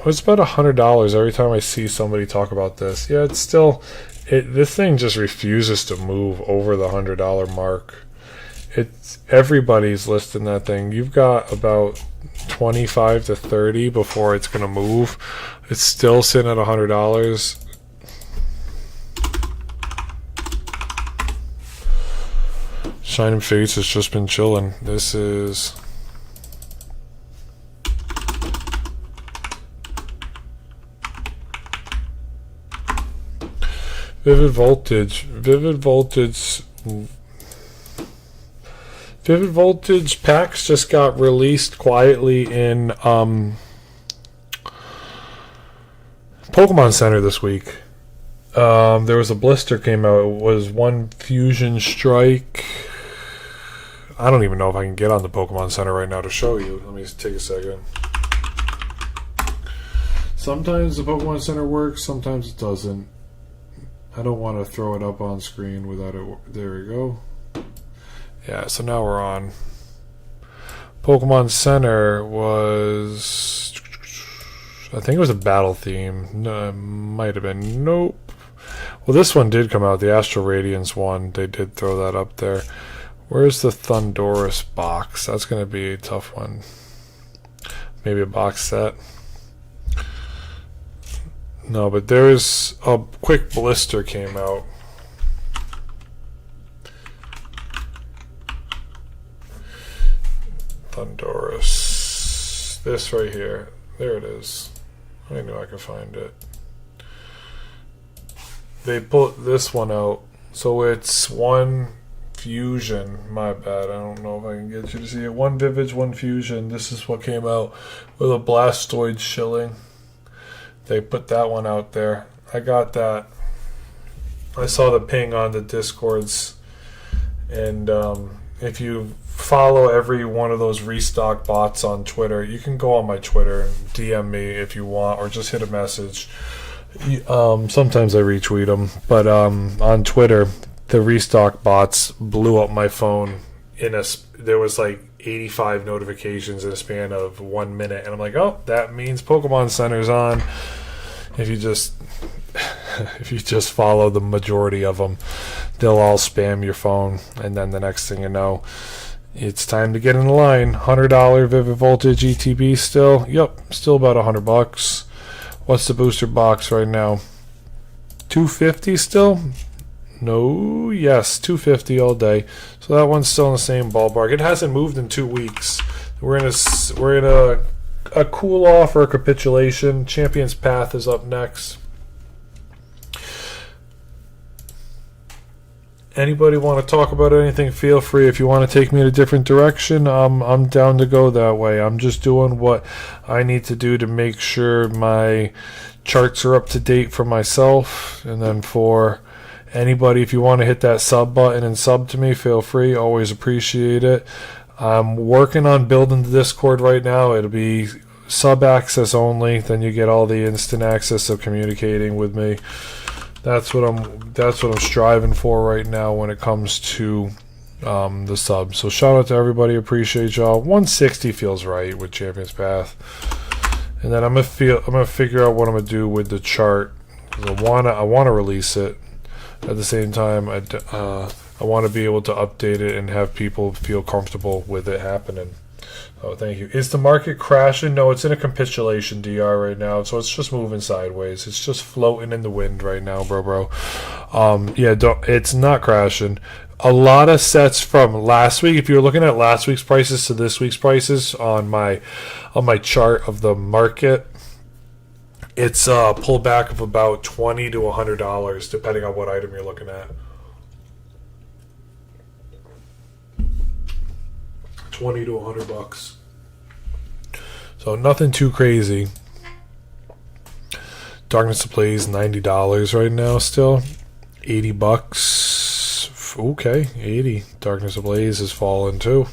It's about $100 every time I see somebody talk about this. Yeah, it's still... this thing just refuses to move over the $100 mark. Everybody's listing that thing. You've got about 25 to 30 before it's going to move. It's still sitting at $100. Shining Fates has just been chilling. This is... Vivid Voltage packs just got released quietly in Pokemon Center this week. There was a blister came out. It was one Fusion Strike. I don't even know if I can get on the Pokemon Center right now to show you. Let me just take a second. Sometimes the Pokemon Center works, sometimes it doesn't. I don't want to throw it up on screen without it. There we go. Yeah, so now we're on. Pokemon Center was... I think it was a battle theme. No, it might have been. Nope. Well, this one did come out. The Astral Radiance one. They did throw that up there. Where's the Thundurus box? That's going to be a tough one. Maybe a box set. No, but there's a quick blister came out. Thundurus. This right here. There it is. I knew I could find it. They put this one out. So it's one Fusion. My bad. I don't know if I can get you to see it. One Vivage, one Fusion. This is what came out with a Blastoise Shilling. They put that one out there. I got that. I saw the ping on the Discords. And if you follow every one of those restock bots on Twitter, you can go on my Twitter and DM me if you want, or just hit a message. Sometimes I retweet them. But on Twitter, the restock bots blew up my phone. There was like 85 notifications in a span of 1 minute, and I'm like, oh, that means Pokemon Center's on. If you just follow the majority of them, they'll all spam your phone, and then the next thing you know, it's time to get in the line. $100 Vivid Voltage ETB still. Yep, still about $100. What's the booster box right now? $250 still? No, yes, $250 all day. So that one's still in the same ballpark. It hasn't moved in 2 weeks. We're in a cool off or a capitulation. Champion's Path is up next. Anybody want to talk about anything, feel free. If you want to take me in a different direction, I'm down to go that way. I'm just doing what I need to do to make sure my charts are up to date for myself. And then for anybody, if you want to hit that sub button and sub to me, feel free. Always appreciate it. I'm working on building the Discord right now. It'll be sub access only. Then you get all the instant access of communicating with me. That's what I'm striving for right now when it comes to the sub. So shout out to everybody. Appreciate y'all. 160 feels right with Champions Path. And then I'm gonna figure out what I'm gonna do with the chart. I wanna release it. At the same time, I want to be able to update it and have people feel comfortable with it happening. Oh, thank you. Is the market crashing? No, it's in a capitulation DR right now, so it's just moving sideways. It's just floating in the wind right now, bro. Yeah, it's not crashing. A lot of sets from last week. If you're looking at last week's prices to this week's prices on my chart of the market, it's a pullback of about $20 to $100, depending on what item you're looking at. 20 to 100 bucks. So nothing too crazy. Darkness Ablaze $90 right now still. 80 bucks. Okay, 80. Darkness Ablaze has fallen too.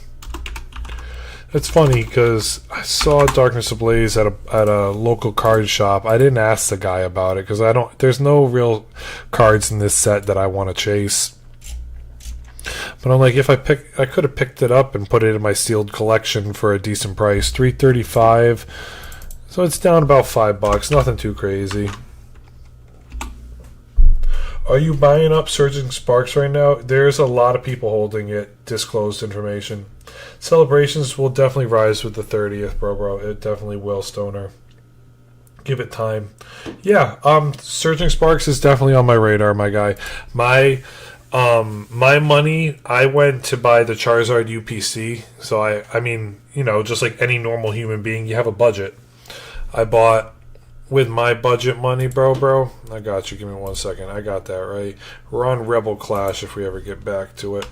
It's funny because I saw Darkness Ablaze at a local card shop. I didn't ask the guy about it because there's no real cards in this set that I want to chase. But I'm like, I could have picked it up and put it in my sealed collection for a decent price, $3.35. So it's down about $5. Nothing too crazy. Are you buying up Surging Sparks right now? There's a lot of people holding it. Disclosed information. Celebrations will definitely rise with the 30th, bro. It definitely will, Stoner. Give it time. Yeah, Surging Sparks is definitely on my radar, my guy. My money, I went to buy the Charizard UPC. So I mean, you know, just like any normal human being, you have a budget. I bought with my budget money, bro. I got you. Give me 1 second. I got that right. We're on Rebel Clash if we ever get back to it.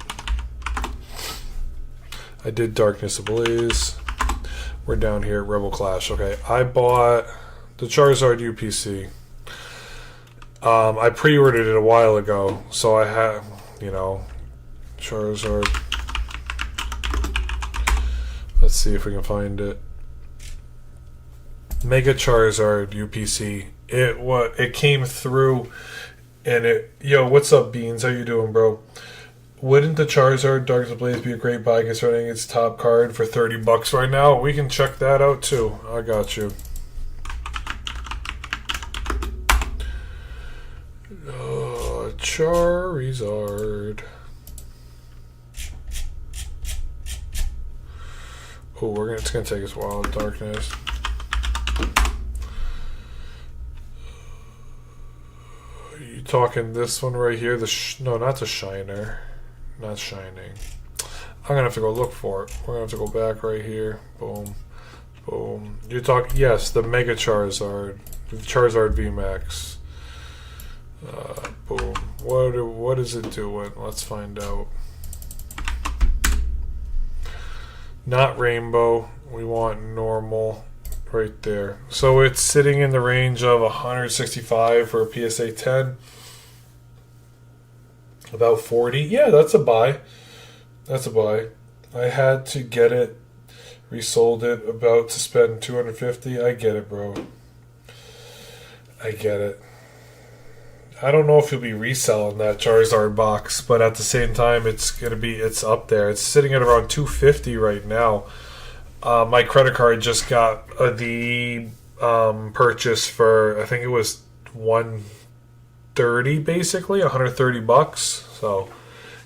I did Darkness Ablaze. We're down here at Rebel Clash. Okay, I bought the Charizard UPC. I pre-ordered it a while ago, so I have, you know, Charizard. Let's see if we can find it. Mega Charizard UPC. It came through, and yo, what's up, Beans? How you doing, bro? Wouldn't the Charizard Darkness Ablaze be a great buy considering its top card for $30 right now? We can check that out too. I got you. Charizard. Oh, it's gonna take us a while. Darkness. Are you talking this one right here? No, not the Shiner. Not Shining. I'm gonna have to go look for it. We're gonna have to go back right here. Boom. Boom. You're talking, yes, the Mega Charizard. The Charizard VMAX. Boom. What is it doing? Let's find out. Not rainbow. We want normal right there. So it's sitting in the range of 165 for a PSA 10. About 40. Yeah, that's a buy. That's a buy. I had to get it, resold it, about to spend 250. I get it, bro. I get it. I don't know if you'll be reselling that Charizard box, but at the same time, it's up there. It's sitting at around 250 right now. My credit card just got the purchase for, I think it was 130, basically $130. So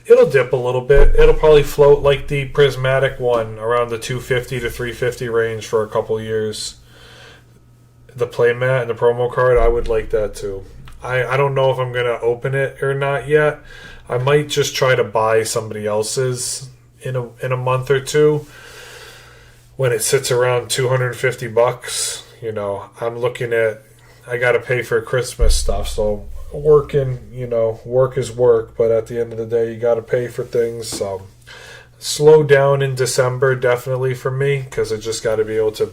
it'll dip a little bit. It'll probably float like the prismatic one around the 250 to 350 range for a couple years. The playmat and the promo card, I would like that too. I don't know if I'm going to open it or not yet. I might just try to buy somebody else's in a month or two when it sits around $250. You know, I'm looking at, I got to pay for Christmas stuff. So working, work is work, but at the end of the day, you got to pay for things. Slow down in December, definitely for me, because I just got to be able to.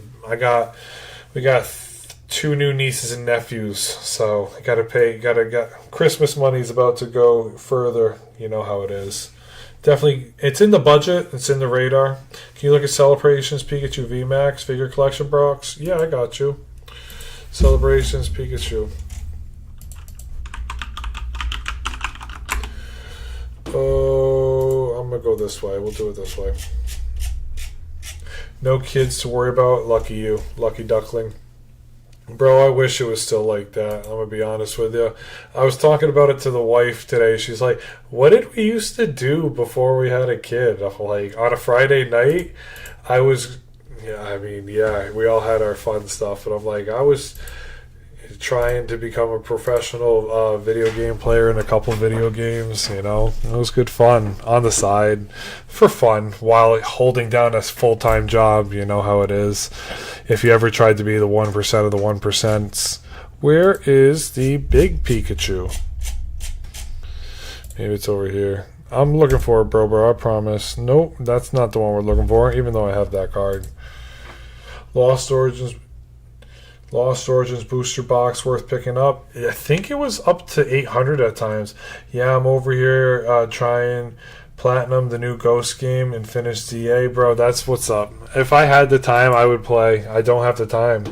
We got two new nieces and nephews, so I got to pay. Got Christmas money's about to go further. You know how it is. Definitely, it's in the budget. It's in the radar. Can you look at Celebrations Pikachu VMAX figure collection box? Yeah, I got you. Celebrations Pikachu. Oh, I'm gonna go this way. We'll do it this way. No kids to worry about. Lucky you, lucky duckling. Bro, I wish it was still like that. I'm going to be honest with you. I was talking about it to the wife today. She's like, what did we used to do before we had a kid? I'm like, on a Friday night, we all had our fun stuff. But I'm like, I was trying to become a professional video game player in a couple video games. It was good fun on the side for fun while holding down a full-time job. You know how it is. If you ever tried to be the 1% of the 1%, where is the big Pikachu? Maybe it's over here. I'm looking for it, bro, I promise. Nope, that's not the one we're looking for, even though I have that card. Lost Origins booster box worth picking up. I think it was up to 800 at times. Yeah, I'm over here trying Platinum, the new Ghost game, and finish DA. Bro, that's what's up. If I had the time, I would play. I don't have the time.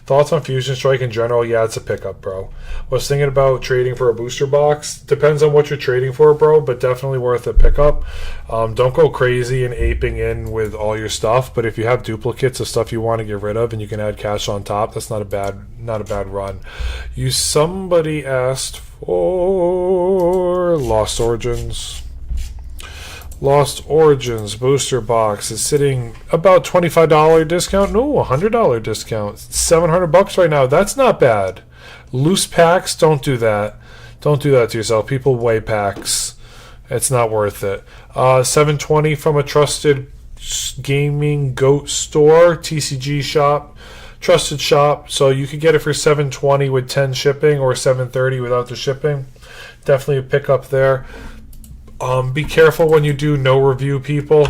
Thoughts on Fusion Strike in general? Yeah, it's a pickup, bro. Was thinking about trading for a booster box. Depends on what you're trading for, bro, but definitely worth a pickup. Don't go crazy and aping in with all your stuff, but if you have duplicates of stuff you want to get rid of and you can add cash on top, that's not a bad run. Somebody asked for Lost Origins booster box is sitting about $25 discount. No, $100 discount. $700 right now. That's not bad. Loose packs, don't do that. Don't do that to yourself. People weigh packs. It's not worth it. $720 from a trusted gaming goat store, TCG shop, trusted shop. So you could get it for $720 with 10 shipping or $730 without the shipping. Definitely a pickup there. Be careful when you do no review, people.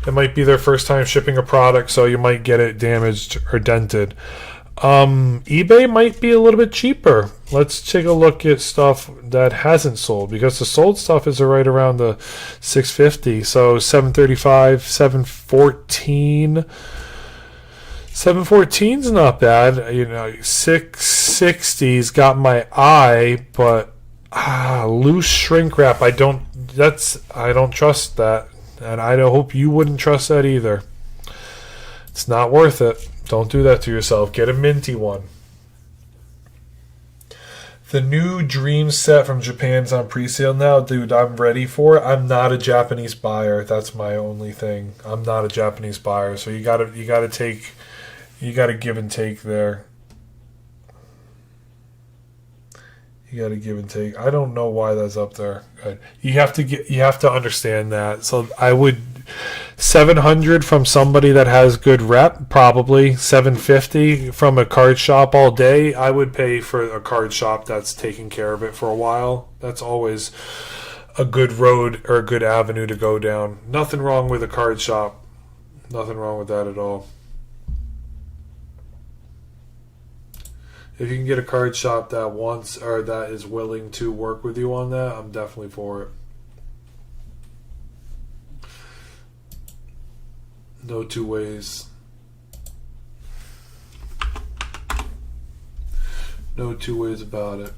It might be their first time shipping a product, so you might get it damaged or dented. eBay might be a little bit cheaper. Let's take a look at stuff that hasn't sold, because the sold stuff is right around the $650. So $735, $714. $714's not bad. $660's got my eye, but loose shrink wrap. I don't trust that, and I hope you wouldn't trust that either. It's not worth it. Don't do that to yourself. Get a minty one. The new Dream set from Japan's on pre-sale now, dude. I'm ready for it. I'm not a Japanese buyer. That's my only thing. I'm not a Japanese buyer, so you gotta give and take there. You got to give and take. I don't know why that's up there. You have to understand that. So I would $700 from somebody that has good rep, probably $750 from a card shop all day. I would pay for a card shop that's taking care of it for a while. That's always a good road or a good avenue to go down. Nothing wrong with a card shop. Nothing wrong with that at all. If you can get a card shop that wants or that is willing to work with you on that, I'm definitely for it. No two ways. No two ways about it.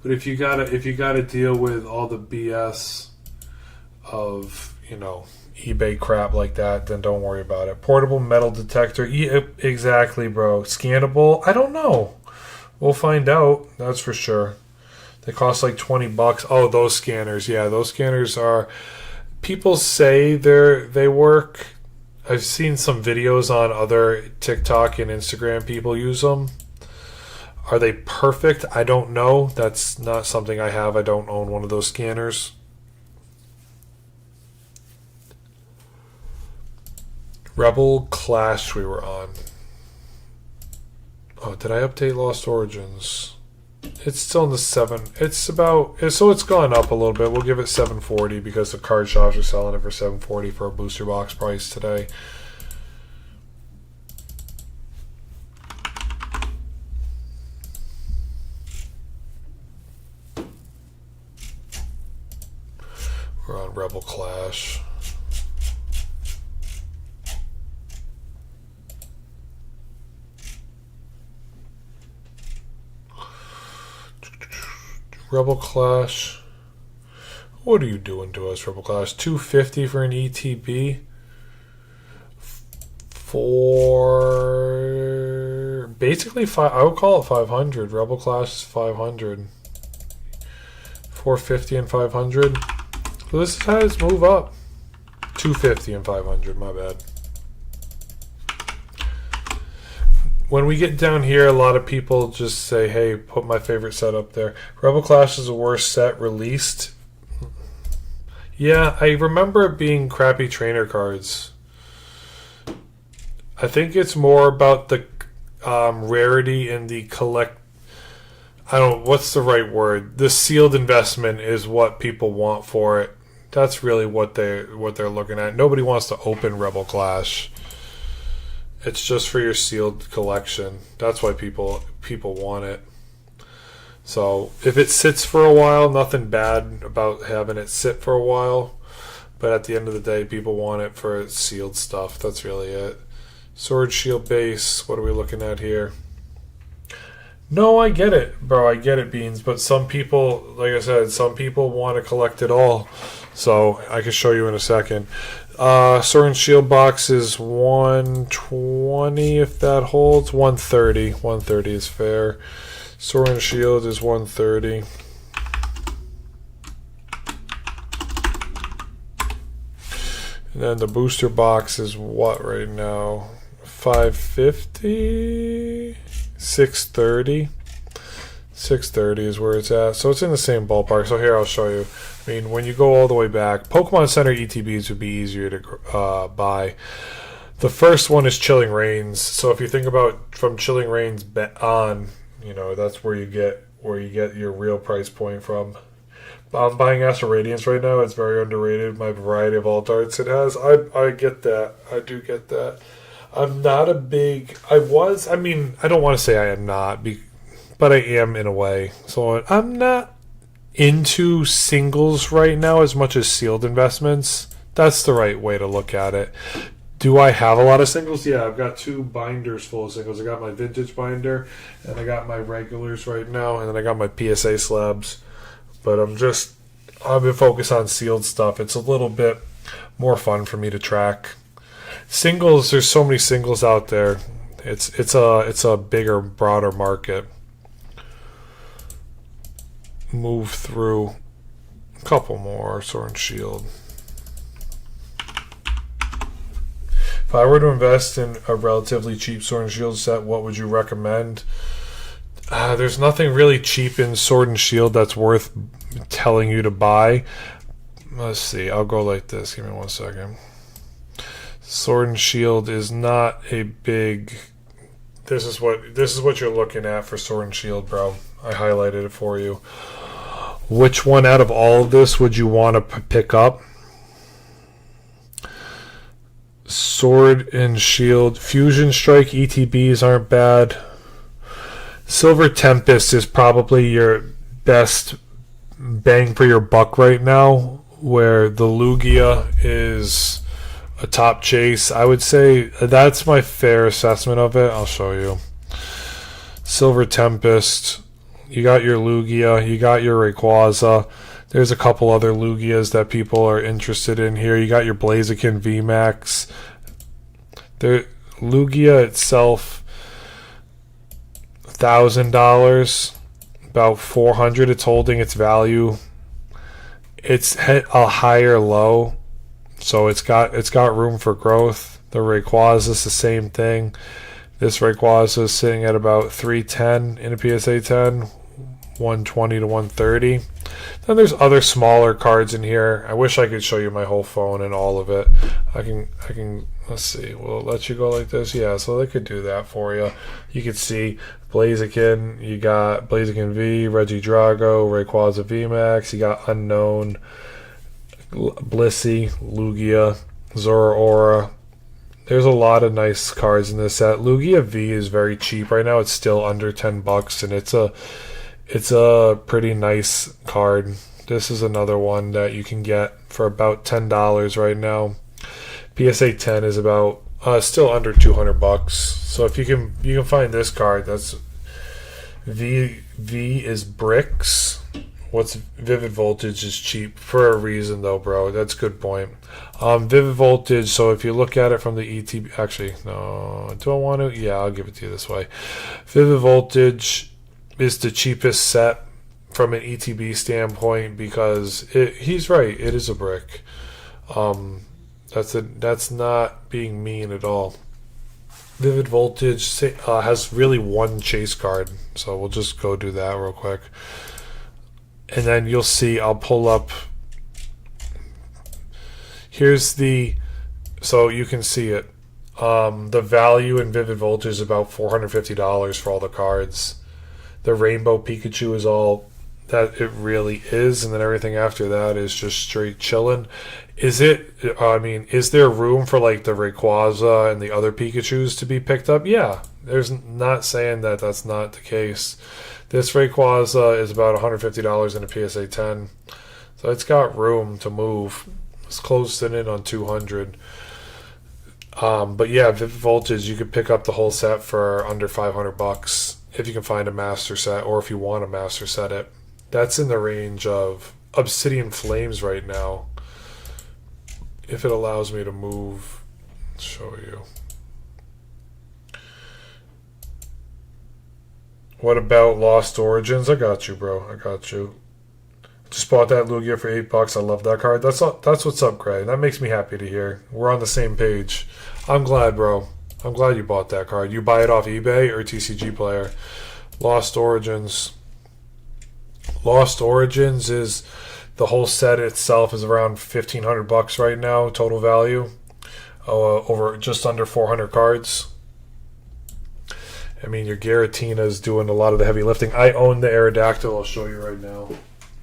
But if you gotta deal with all the BS of, eBay crap like that, then don't worry about it. Portable metal detector. Exactly, bro. Scannable? I don't know. We'll find out. That's for sure. They cost like $20. Oh, those scanners. Yeah, those scanners are... People say they work. I've seen some videos on other TikTok and Instagram people use them. Are they perfect? I don't know. That's not something I have. I don't own one of those scanners. Rebel Clash we were on. Oh, did I update Lost Origins? It's still in the 7. It's about, so it's gone up a little bit. We'll give it 740 because the card shops are selling it for 740 for a booster box price today. We're on Rebel Clash. Rebel Clash. What are you doing to us, Rebel Clash? 250 for an ETB. For basically I would call it 500. Rebel Clash is 500. 450 and 500. So this has move up. 250 and 500, my bad. When we get down here, a lot of people just say, hey, put my favorite set up there. Rebel Clash is the worst set released. Yeah, I remember it being crappy trainer cards. I think it's more about the rarity and the what's the right word? The sealed investment is what people want for it. That's really what they're looking at. Nobody wants to open Rebel Clash. It's just for your sealed collection. That's why people want it. So if it sits for a while, nothing bad about having it sit for a while. But at the end of the day, people want it for its sealed stuff. That's really it. Sword Shield base. What are we looking at here? No, I get it, bro. I get it, Beans. But some people, like I said, some people want to collect it all. So I can show you in a second. Sword and Shield box is 120 if that holds. 130. 130 is fair. Sword and Shield is 130. And then the booster box is what right now? 550? 630? 630 is where it's at. So it's in the same ballpark. So here I'll show you. I mean, when you go all the way back, Pokemon Center ETBs would be easier to buy. The first one is Chilling Reigns. So if you think about from Chilling Reigns on, you know, that's where you get your real price point from. I'm buying Astral Radiance right now. It's very underrated. My variety of alt arts it has. I get that. I do get that. I'm not a big. I don't want to say I am not, but I am in a way. So I'm not into singles right now as much as sealed investments. That's the right way to look at it. Do I have a lot of singles? Yeah, I've got 2 binders full of singles. I got my vintage binder, and I got my regulars right now, and then I got my PSA slabs. But I've been focused on sealed stuff. It's a little bit more fun for me to track. Singles, there's so many singles out there. It's a bigger, broader market. Move through a couple more. Sword and Shield. If I were to invest in a relatively cheap Sword and Shield set, what would you recommend? There's nothing really cheap in Sword and Shield that's worth telling you to buy. Let's see. I'll go like this. Give me 1 second. Sword and Shield is not a big. This is what you're looking at for Sword and Shield, bro. I highlighted it for you. Which one out of all of this would you want to pick up? Sword and Shield. Fusion Strike ETBs aren't bad. Silver Tempest is probably your best bang for your buck right now, where the Lugia is a top chase. I would say that's my fair assessment of it. I'll show you. Silver Tempest. You got your Lugia. You got your Rayquaza. There's a couple other Lugias that people are interested in here. You got your Blaziken VMAX. Lugia itself, $1,000, about $400. It's holding its value. It's hit a higher low, so it's got room for growth. The Rayquaza is the same thing. This Rayquaza is sitting at about 310 in a PSA 10, 120 to 130. Then there's other smaller cards in here. I wish I could show you my whole phone and all of it. I can, let's see, will it let you go like this? Yeah, so they could do that for you. You could see Blaziken, you got Blaziken V, Reggie Drago, Rayquaza VMAX, you got Unknown, Blissey, Lugia, Zoroark. There's a lot of nice cards in this set. Lugia V is very cheap right now. It's still under $10, and it's a pretty nice card. This is another one that you can get for about $10 right now. PSA 10 is about still under $200. So if you can find this card, that's V is bricks. What's Vivid Voltage is cheap for a reason though, bro. That's a good point. Vivid Voltage, so if you look at it from the ETB, actually, no, do I want to? Yeah, I'll give it to you this way. Vivid Voltage is the cheapest set from an ETB standpoint because he's right, it is a brick. That's not being mean at all. Vivid Voltage has really one chase card, so we'll just go do that real quick. And then you'll see, I'll pull up, here's so you can see it. The value in Vivid Voltage is about $450 for all the cards. The Rainbow Pikachu is all that it really is, and then everything after that is just straight chillin'. Is there room for like the Rayquaza and the other Pikachus to be picked up? Yeah, there's not saying that that's not the case. This Rayquaza is about $150 in a PSA 10, so it's got room to move. It's closing in on 200. But yeah, Vivid Voltage, you could pick up the whole set for under $500 if you can find a master set, or if you want to master set it. That's in the range of Obsidian Flames right now. If it allows me to move, I'll show you. What about Lost Origins? I got you, bro. I got you. Just bought that Lugia for $8. I love that card. That's what's up, Gray. That makes me happy to hear. We're on the same page. I'm glad, bro. I'm glad you bought that card. You buy it off eBay or TCG Player? Lost Origins. Lost Origins is the whole set itself is around $1,500 right now, total value. Over just under 400 cards. I mean, your Giratina is doing a lot of the heavy lifting. I own the Aerodactyl. I'll show you right now.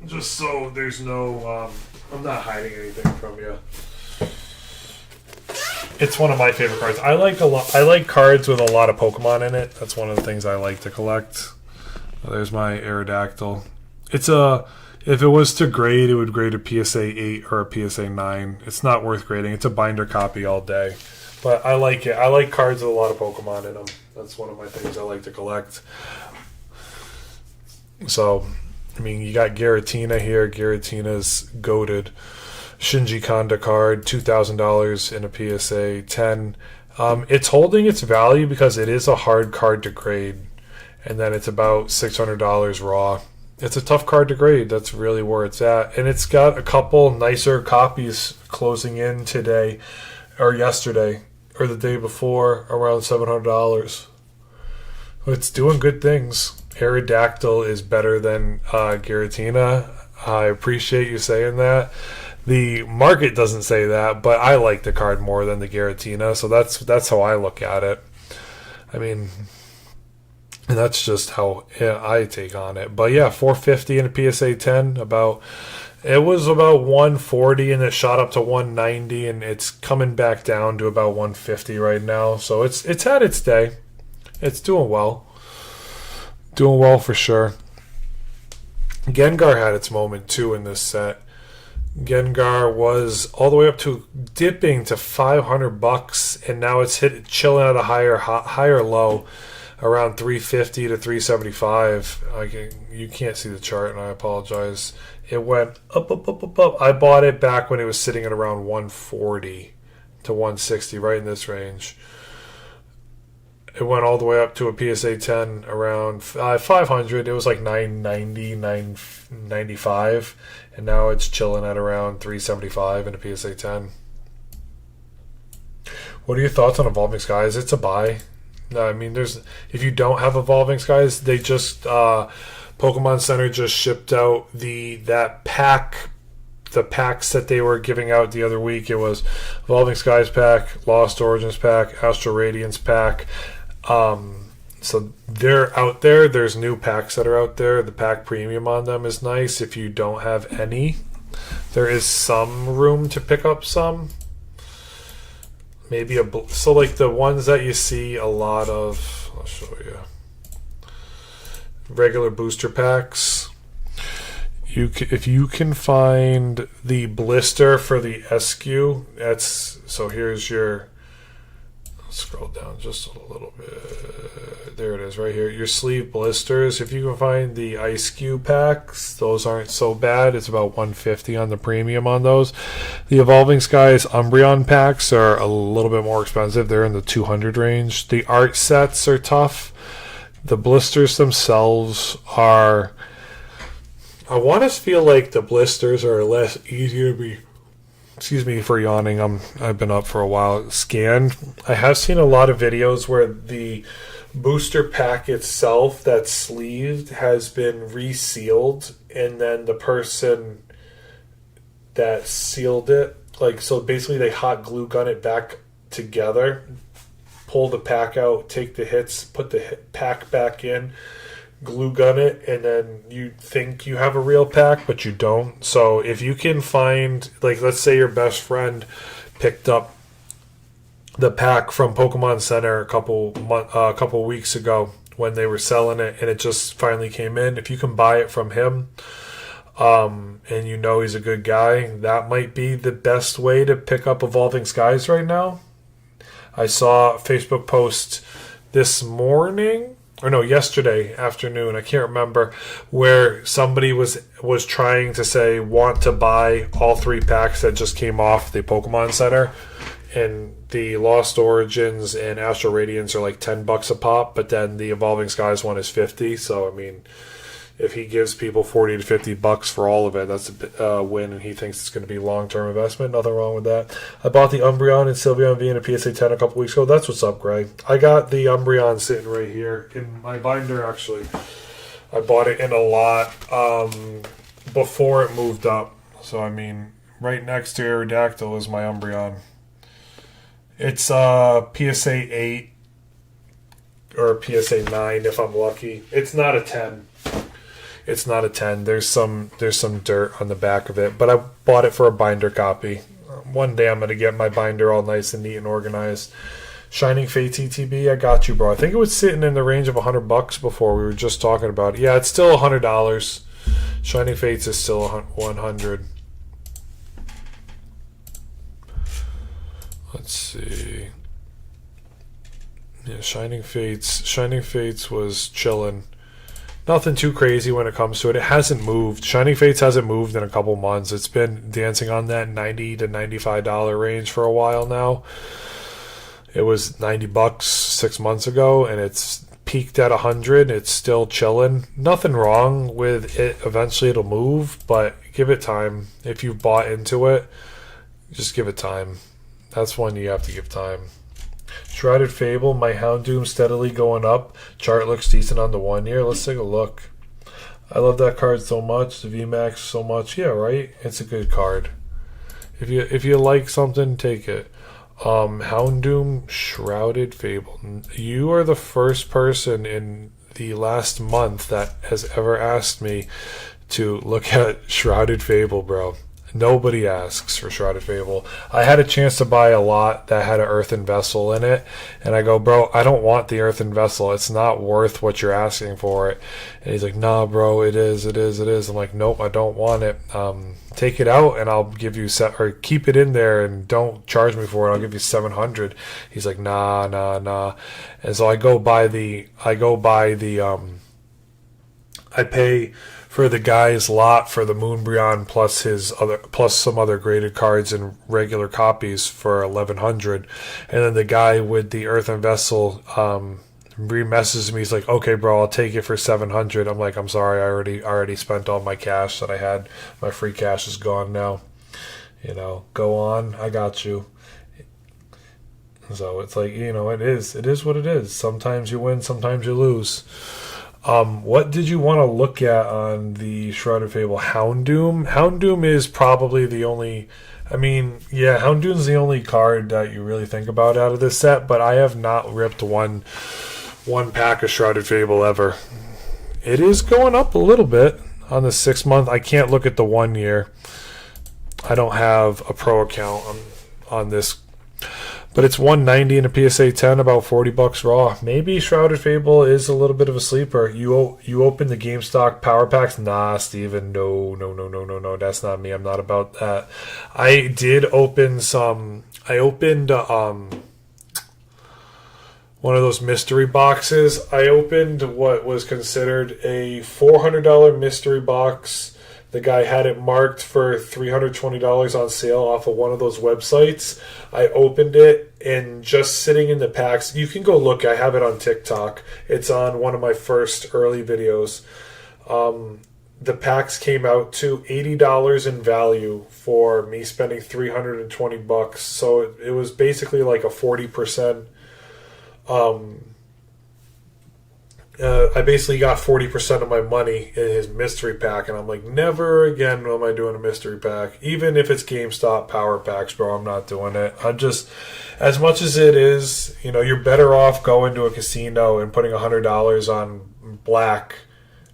Just so there's no... I'm not hiding anything from you. It's one of my favorite cards. I like cards with a lot of Pokemon in it. That's one of the things I like to collect. There's my Aerodactyl. If it was to grade, it would grade a PSA 8 or a PSA 9. It's not worth grading. It's a binder copy all day. But I like it. I like cards with a lot of Pokemon in them. That's one of my things I like to collect. So, I mean, you got Giratina here. Giratina's goated. Shinji Kanda card, $2,000 in a PSA 10. It's holding its value because it is a hard card to grade. And then it's about $600 raw. It's a tough card to grade. That's really where it's at. And it's got a couple nicer copies closing in today or yesterday or the day before, around $700. It's doing good things. Aerodactyl is better than Giratina. I appreciate you saying that. The market doesn't say that, but I like the card more than the Giratina, so that's how I look at it. I mean, and that's just how I take on it. But yeah, $450 in a PSA 10. It was about $140 and it shot up to $190, and it's coming back down to about $150 right now. So it's had its day. It's doing well. Doing well for sure. Gengar had its moment too in this set. Gengar was all the way up to dipping to $500, and now it's chilling at a higher low, around $350 to $375. You can't see the chart, and I apologize. It went up. I bought it back when it was sitting at around $140 to $160, right in this range. It went all the way up to a PSA 10 around $500. It was like $990, $995, and now it's chilling at around $375 in a PSA 10. What are your thoughts on Evolving Skies? It's a buy. No, I mean, if you don't have Evolving Skies, they just Pokemon Center just shipped out the packs that they were giving out the other week. It was Evolving Skies pack, Lost Origins pack, Astral Radiance pack. So they're out there. There's new packs that are out there. The pack premium on them is nice. If you don't have any, there is some room to pick up some. Maybe so like the ones that you see a lot of. I'll show you. Regular booster packs. If you can find the blister for the SKU, so here's your. Scroll down just a little bit. There it is, right here. Your sleeve blisters. If you can find the Ice Cube packs, those aren't so bad. It's about $150 on the premium on those. The Evolving Skies Umbreon packs are a little bit more expensive. They're in the $200 range. The art sets are tough. The blisters themselves are. I want to feel like the blisters are less easier to be. Excuse me for yawning. I've been up for a while. Scanned. I have seen a lot of videos where the booster pack itself that's sleeved has been resealed, and then the person that sealed it, so basically they hot glue gun it back together, pull the pack out, take the hits, put the pack back in, glue gun it, and then you think you have a real pack, but you don't. So if you can find, let's say your best friend picked up the pack from Pokemon Center a couple weeks ago when they were selling it, and it just finally came in. If you can buy it from him, and you know he's a good guy, that might be the best way to pick up Evolving Skies right now. I saw a Facebook post this morning. Or no, yesterday afternoon, I can't remember, where somebody was trying to say want to buy all 3 packs that just came off the Pokemon Center, and the Lost Origins and Astral Radiance are like $10 a pop, but then the Evolving Skies one is $50. So I mean, if he gives people $40 to $50 for all of it, that's a win, and he thinks it's going to be long-term investment. Nothing wrong with that. I bought the Umbreon and Sylveon V in a PSA 10 a couple weeks ago. That's what's up, Greg. I got the Umbreon sitting right here in my binder, actually. I bought it in a lot before it moved up. So, I mean, right next to Aerodactyl is my Umbreon. It's PSA 8 or PSA 9 if I'm lucky. It's not a 10. It's not a 10. There's some dirt on the back of it, but I bought it for a binder copy. One day I'm going to get my binder all nice and neat and organized. Shining Fates ETB, I got you, bro. I think it was sitting in the range of $100 before. We were just talking about it. Yeah, it's still $100. Shining Fates is still $100. Let's see. Yeah, Shining Fates was chilling. Nothing too crazy when it comes to it. It hasn't moved. Shining Fates hasn't moved in a couple months. It's been dancing on that $90 to $95 range for a while now. It was $90 6 months ago, and it's peaked at $100. It's still chilling. Nothing wrong with it. Eventually it'll move, but give it time. If you've bought into it, just give it time. That's one you have to give time. Shrouded Fable, my Houndoom steadily going up. Chart looks decent on the 1 year. Let's take a look. I love that card so much. The VMAX so much. Yeah, right? It's a good card. If you like something, take it. Houndoom, Shrouded Fable. You are the first person in the last month that has ever asked me to look at Shrouded Fable, bro. Nobody asks for Shrouded Fable. I had a chance to buy a lot that had an earthen vessel in it, and I go, bro, I don't want the earthen vessel. It's not worth what you're asking for it. And he's like, nah, bro, it is. I'm like, nope, I don't want it. Take it out, and I'll give you or keep it in there, and don't charge me for it. I'll give you $700. He's like, nah. And so I pay for the guy's lot for the Moonbreon plus some other graded cards and regular copies for $1,100, and then the guy with the earthen vessel re-messages me. He's like, okay, bro, I'll take it for $700. I'm like, I'm sorry, I already spent all my cash that I had. My free cash is gone now. Go on, I got you. So it's like, it is what it is. Sometimes you win, sometimes you lose. What did you want to look at on the Shrouded Fable? Houndoom? Houndoom is probably the only... I mean, yeah, Houndoom's the only card that you really think about out of this set, but I have not ripped one pack of Shrouded Fable ever. It is going up a little bit on the 6 month. I can't look at the 1 year. I don't have a pro account on this. But it's $190 in a PSA 10, about $40 raw. Maybe Shrouded Fable is a little bit of a sleeper. You open the GameStop Power Packs? Nah, Steven, no. That's not me. I'm not about that. I did open some. I opened one of those mystery boxes. I opened what was considered a $400 mystery box. The guy had it marked for $320 on sale off of one of those websites. I opened it, and just sitting in the packs, you can go look. I have it on TikTok. It's on one of my first early videos. The packs came out to $80 in value for me spending $320. So it was basically like a 40%. I basically got 40% of my money in his mystery pack, and I'm like, never again am I doing a mystery pack. Even if it's GameStop Power Packs, bro, I'm not doing it. I'm just, as much as it is, you're better off going to a casino and putting $100 on black.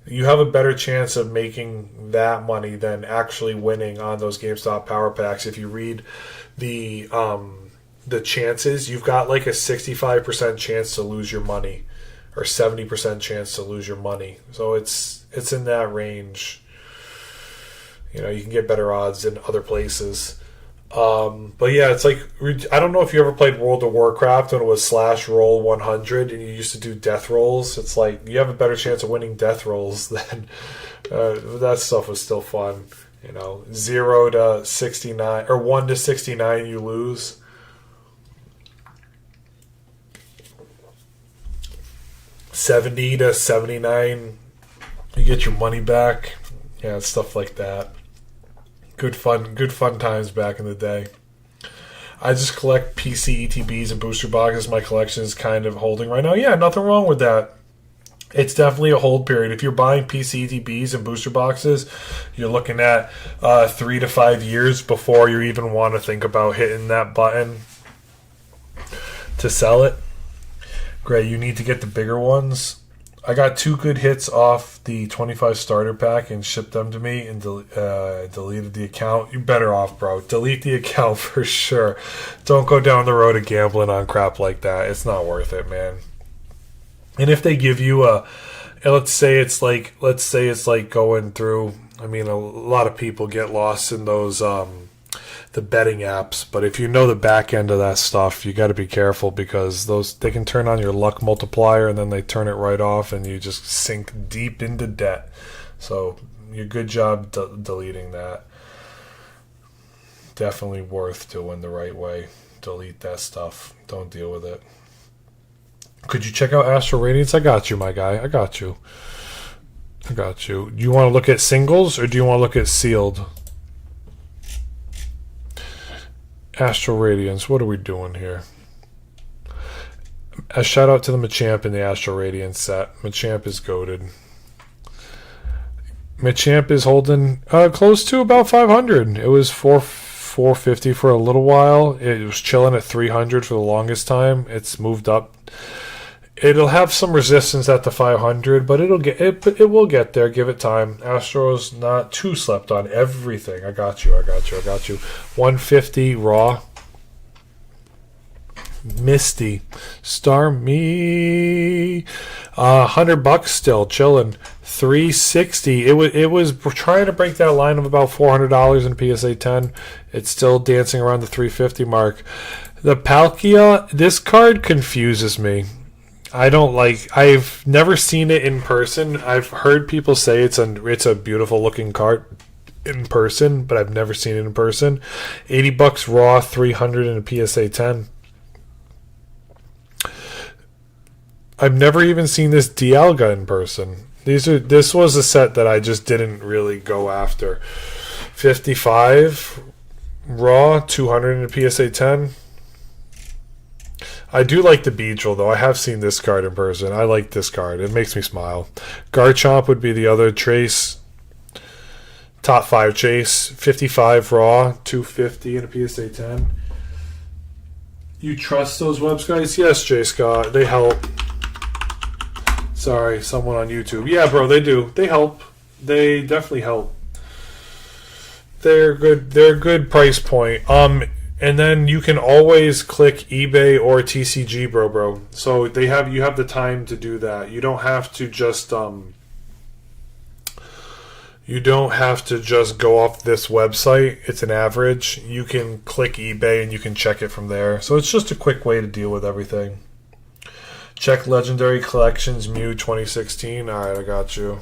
You have a better chance of making that money than actually winning on those GameStop Power Packs. If you read the chances, you've got like a 65% chance to lose your money. Or 70% chance to lose your money. So it's in that range. You can get better odds in other places. But yeah, it's like, I don't know if you ever played World of Warcraft when it was /roll 100 and you used to do death rolls. It's like you have a better chance of winning death rolls than that stuff was still fun. 0 to 69 or 1 to 69 you lose. 70 to 79 you get your money back. Yeah, stuff like that. Good fun times back in the day. I just collect PC ETBs and booster boxes. My collection is kind of holding right now. Yeah, nothing wrong with that. It's definitely a hold period. If you're buying PC ETBs and booster boxes, you're looking at 3 to 5 years before you even want to think about hitting that button to sell it. Gray, you need to get the bigger ones. I got 2 good hits off the 25 starter pack and shipped them to me and deleted the account. You're better off, bro. Delete the account for sure. Don't go down the road of gambling on crap like that. It's not worth it, man. And if they give you let's say it's like going through, I mean, a lot of people get lost in those the betting apps, but if you know the back end of that stuff, you got to be careful because they can turn on your luck multiplier and then they turn it right off and you just sink deep into debt. So your good job deleting that. Definitely worth doing the right way. Delete that stuff. Don't deal with it. Could you check out Astral Radiance? I got you, my guy. I got you. Do you want to look at singles or do you want to look at sealed? Astral Radiance, what are we doing here? A shout out to the Machamp in the Astral Radiance set. Machamp is goated. Machamp is holding close to about 500. It was 450 for a little while. It was chilling at 300 for the longest time. It's moved up. It'll have some resistance at the 500, but it will get there. Give it time. Astro's not too slept on. Everything. I got you. 150 raw. Misty. Starmie. $100 still chilling. 360. It was trying to break that line of about $400 in PSA 10. It's still dancing around the 350 mark. The Palkia, this card confuses me. I've never seen it in person. I've heard people say it's a beautiful looking card in person, but I've never seen it in person. $80 raw, 300 in a PSA 10. I've never even seen this Dialga in person. This was a set that I just didn't really go after. 55 raw, 200 in a PSA 10. I do like the Beedrill, though. I have seen this card in person. I like this card. It makes me smile. Garchomp would be the other Trace. Top 5 Chase. 55 raw. 250 in a PSA 10. You trust those websites? Yes, J. Scott. They help. Sorry, someone on YouTube. Yeah, bro, they do. They help. They definitely help. They're good. They're a good price point. And then you can always click eBay or TCG, bro. So you have the time to do that. You don't have to just go off this website. It's an average. You can click eBay and you can check it from there. So it's just a quick way to deal with everything. Check Legendary Collections Mew 2016. All right, I got you.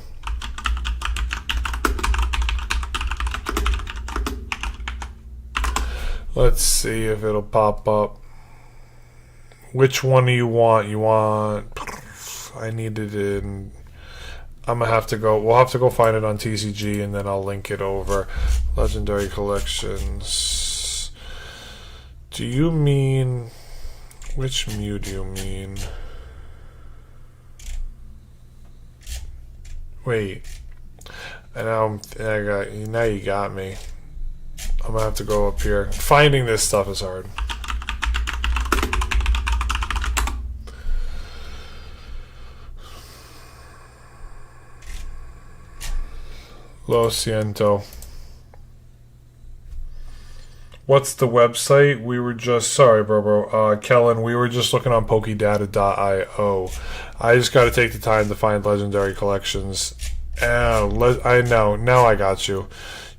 Let's see if it'll pop up. Which one do you want? I need it in. I'm gonna have to go. We'll have to go find it on TCG, and then I'll link it over. Legendary Collections. Do you mean? Which Mew do you mean? Wait. And now you got me. I'm gonna have to go up here. Finding this stuff is hard. Lo siento. What's the website? We were just sorry, bro. Kellen, we were just looking on Pokedata.io. I just got to take the time to find Legendary Collections. I know. Now I got you.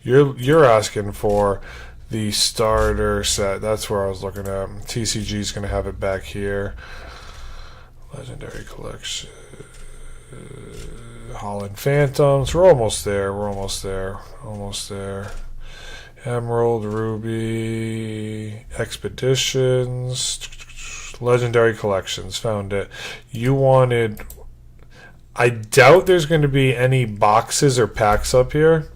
You're asking for the starter set. That's where I was looking at. TCG's gonna have it back here. Legendary Collection. Holland Phantoms. We're almost there. Almost there. Emerald, Ruby, Expeditions, Legendary Collections. Found it. You wanted. I doubt there's going to be any boxes or packs up here.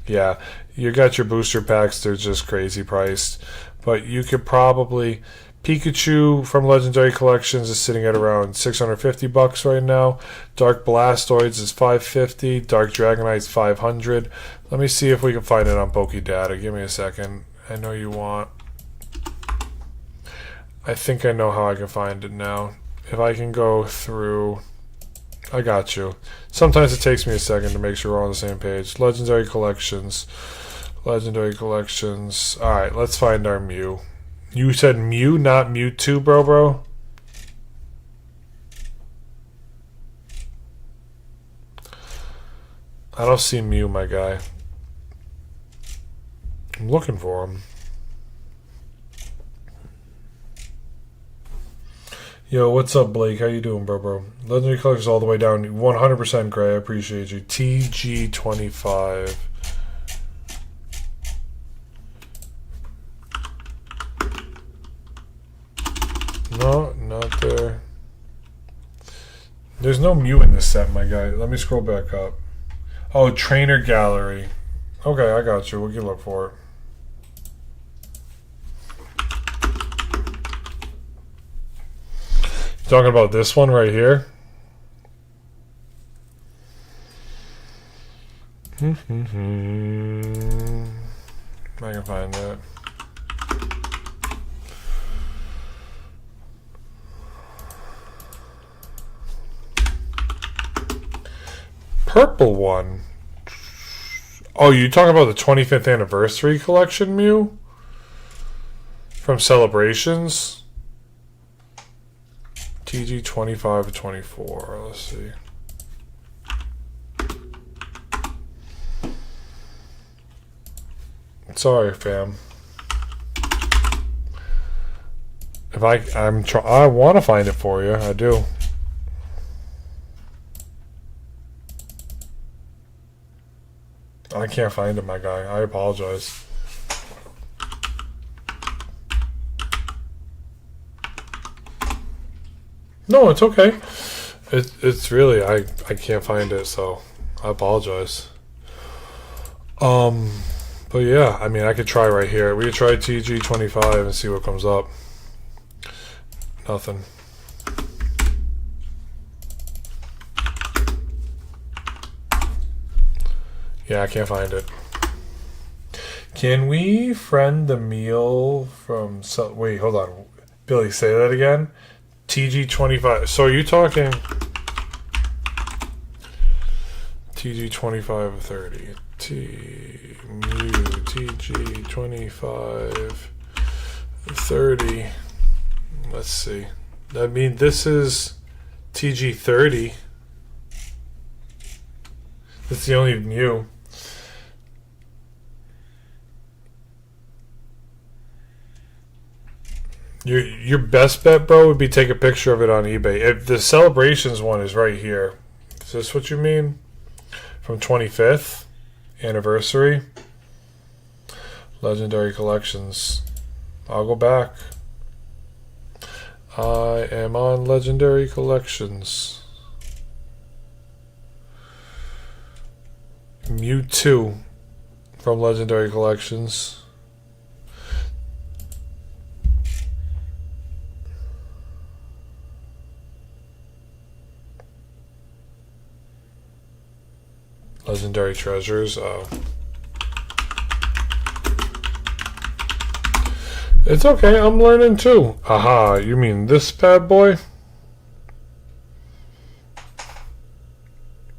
Yeah, you got your booster packs. They're just crazy priced. But you could probably. Pikachu from Legendary Collections is sitting at around $650 right now. Dark Blastoids is $550. Dark Dragonite's $500. Let me see if we can find it on Pokedata. Give me a second. I know you want. I think I know how I can find it now. If I can go through. I got you. Sometimes it takes me a second to make sure we're on the same page. Legendary Collections. Alright, let's find our Mew. You said Mew, not Mewtwo, bro? I don't see Mew, my guy. I'm looking for him. Yo, what's up, Blake? How you doing, bro? Legendary Collections all the way down. 100% Gray. I appreciate you. TG25. No, not there. There's no Mew in this set, my guy. Let me scroll back up. Oh, Trainer Gallery. Okay, I got you. We can look for it. Talking about this one right here. I can find that. Purple one. Oh, you talking about the 25th anniversary collection Mew? From Celebrations? TG 25 to 24. Let's see. Sorry, fam. If I want to find it for you. I do. I can't find it, my guy. I apologize. No, it's okay. It's really I can't find it, so I apologize. But yeah, I mean I could try right here. We could try TG25 and see what comes up. Nothing. Yeah, I can't find it. Can we friend the meal from... Wait, hold on. Billy, say that again. TG25. So are you talking... TG25 30. TG25 30. Let's see. I mean, this is TG30. That's the only Mew. Your best bet, bro, would be take a picture of it on eBay. If the Celebrations one is right here. Is this what you mean? From 25th anniversary. Legendary Collections. I'll go back. I am on Legendary Collections. Mewtwo from Legendary Collections. Legendary Treasures. Oh. It's okay, I'm learning too. Aha, you mean this bad boy?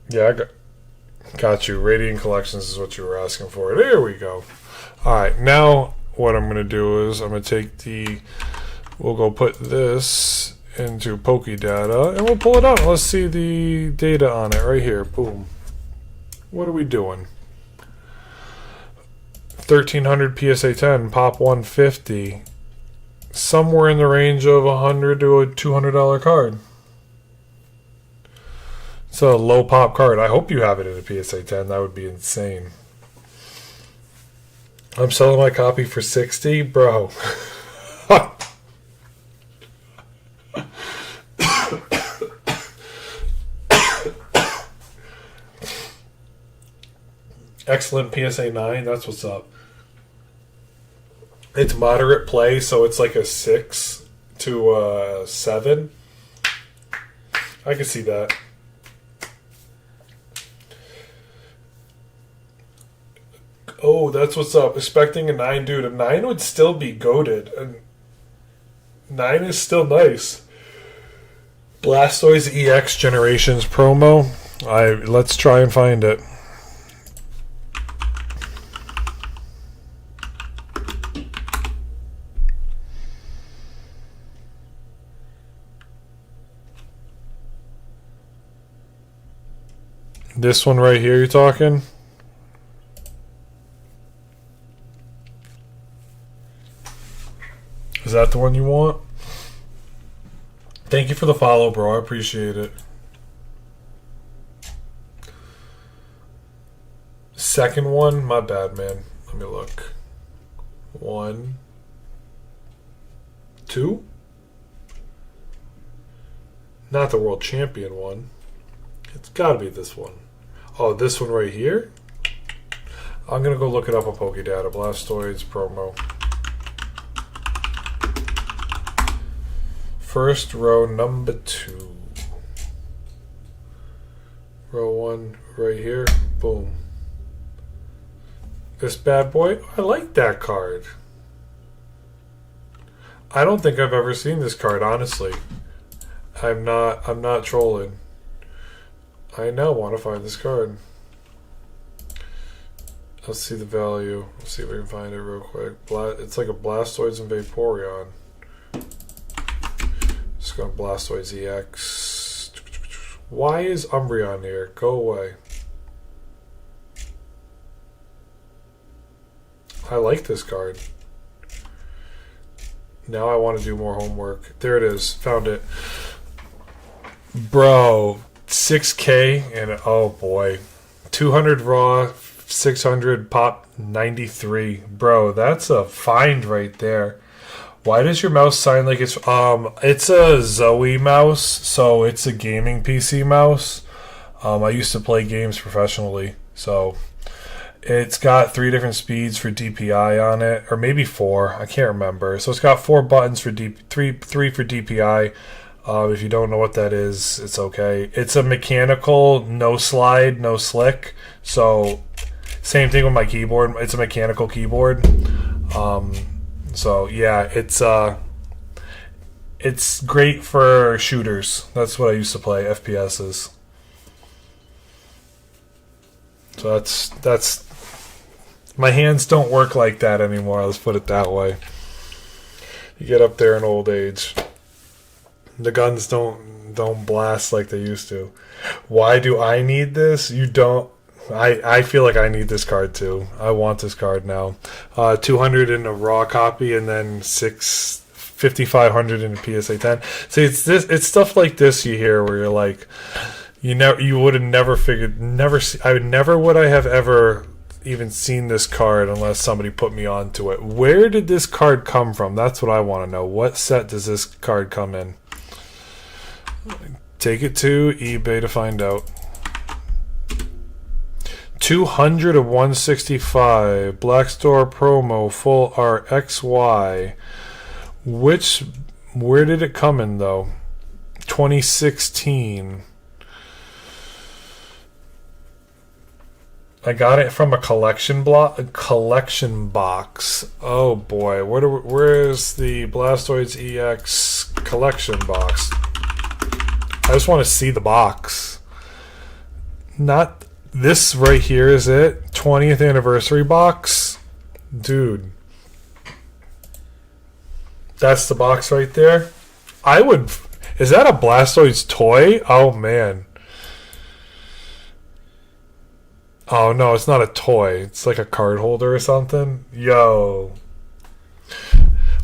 Yeah, I got you. Radiant Collections is what you were asking for. There we go. Alright, now what I'm going to do is I'm going to take the... We'll go put this into Pokédata and we'll pull it out. Let's see the data on it right here. Boom. What are we doing? 1300 PSA 10, pop 150. Somewhere in the range of $100 to a $200 card. It's a low pop card. I hope you have it in a PSA 10. That would be insane. I'm selling my copy for 60, bro. Excellent PSA 9. That's what's up. It's moderate play, so it's like a 6 to a 7. I can see that. Oh, that's what's up. Expecting a 9, dude. A 9 would still be goated. And 9 is still nice. Blastoise EX Generations promo. Let's try and find it. This one right here, you're talking? Is that the one you want? Thank you for the follow, bro. I appreciate it. Second one? My bad, man. Let me look. 1, 2? Not the world champion one. It's gotta be this one. Oh, this one right here? I'm gonna go look it up on Pokédata. Blastoise promo. First row, number 2. Row 1 right here. Boom. This bad boy. I like that card. I don't think I've ever seen this card, honestly. I'm not trolling. I now want to find this card. Let's see the value. Let's see if we can find it real quick. It's like a Blastoise and Vaporeon. Just going Blastoise EX. Why is Umbreon here? Go away. I like this card. Now I want to do more homework. There it is. Found it. Bro. 6K and oh boy, 200 raw, 600 pop, 93. Bro, that's a find right there. Why does your mouse sound like it's a Zoe mouse, so it's a gaming PC mouse. I used to play games professionally, so It's got 3 different speeds for DPI on it, or maybe 4. I can't remember. So it's got 4 buttons for three for DPI. If you don't know what that is, it's okay. It's a mechanical, no slide, no slick. So same thing with my keyboard. It's a mechanical keyboard. So yeah, it's great for shooters. That's what I used to play, FPSs. So that's my hands don't work like that anymore. Let's put it that way. You get up there in old age. The guns don't blast like they used to. Why do I need this? You don't. I feel like I need this card too. I want this card now. 200 in a raw copy, and then 5,500 in a PSA 10. See, it's stuff like this you hear where you're like, you would have never figured, never would I have ever even seen this card unless somebody put me onto it. Where did this card come from? That's what I want to know. What set does this card come in? Take it to eBay to find out. 200 of 165 Black Store promo full art XY. Where did it come in though? 2016. I got it from a collection box. Oh boy, where's the Blastoids EX collection box? I just want to see the box. Not this right here, is it? 20th anniversary box? Dude. That's the box right there? Is that a Blastoids toy? Oh man. Oh no, it's not a toy. It's like a card holder or something. Yo.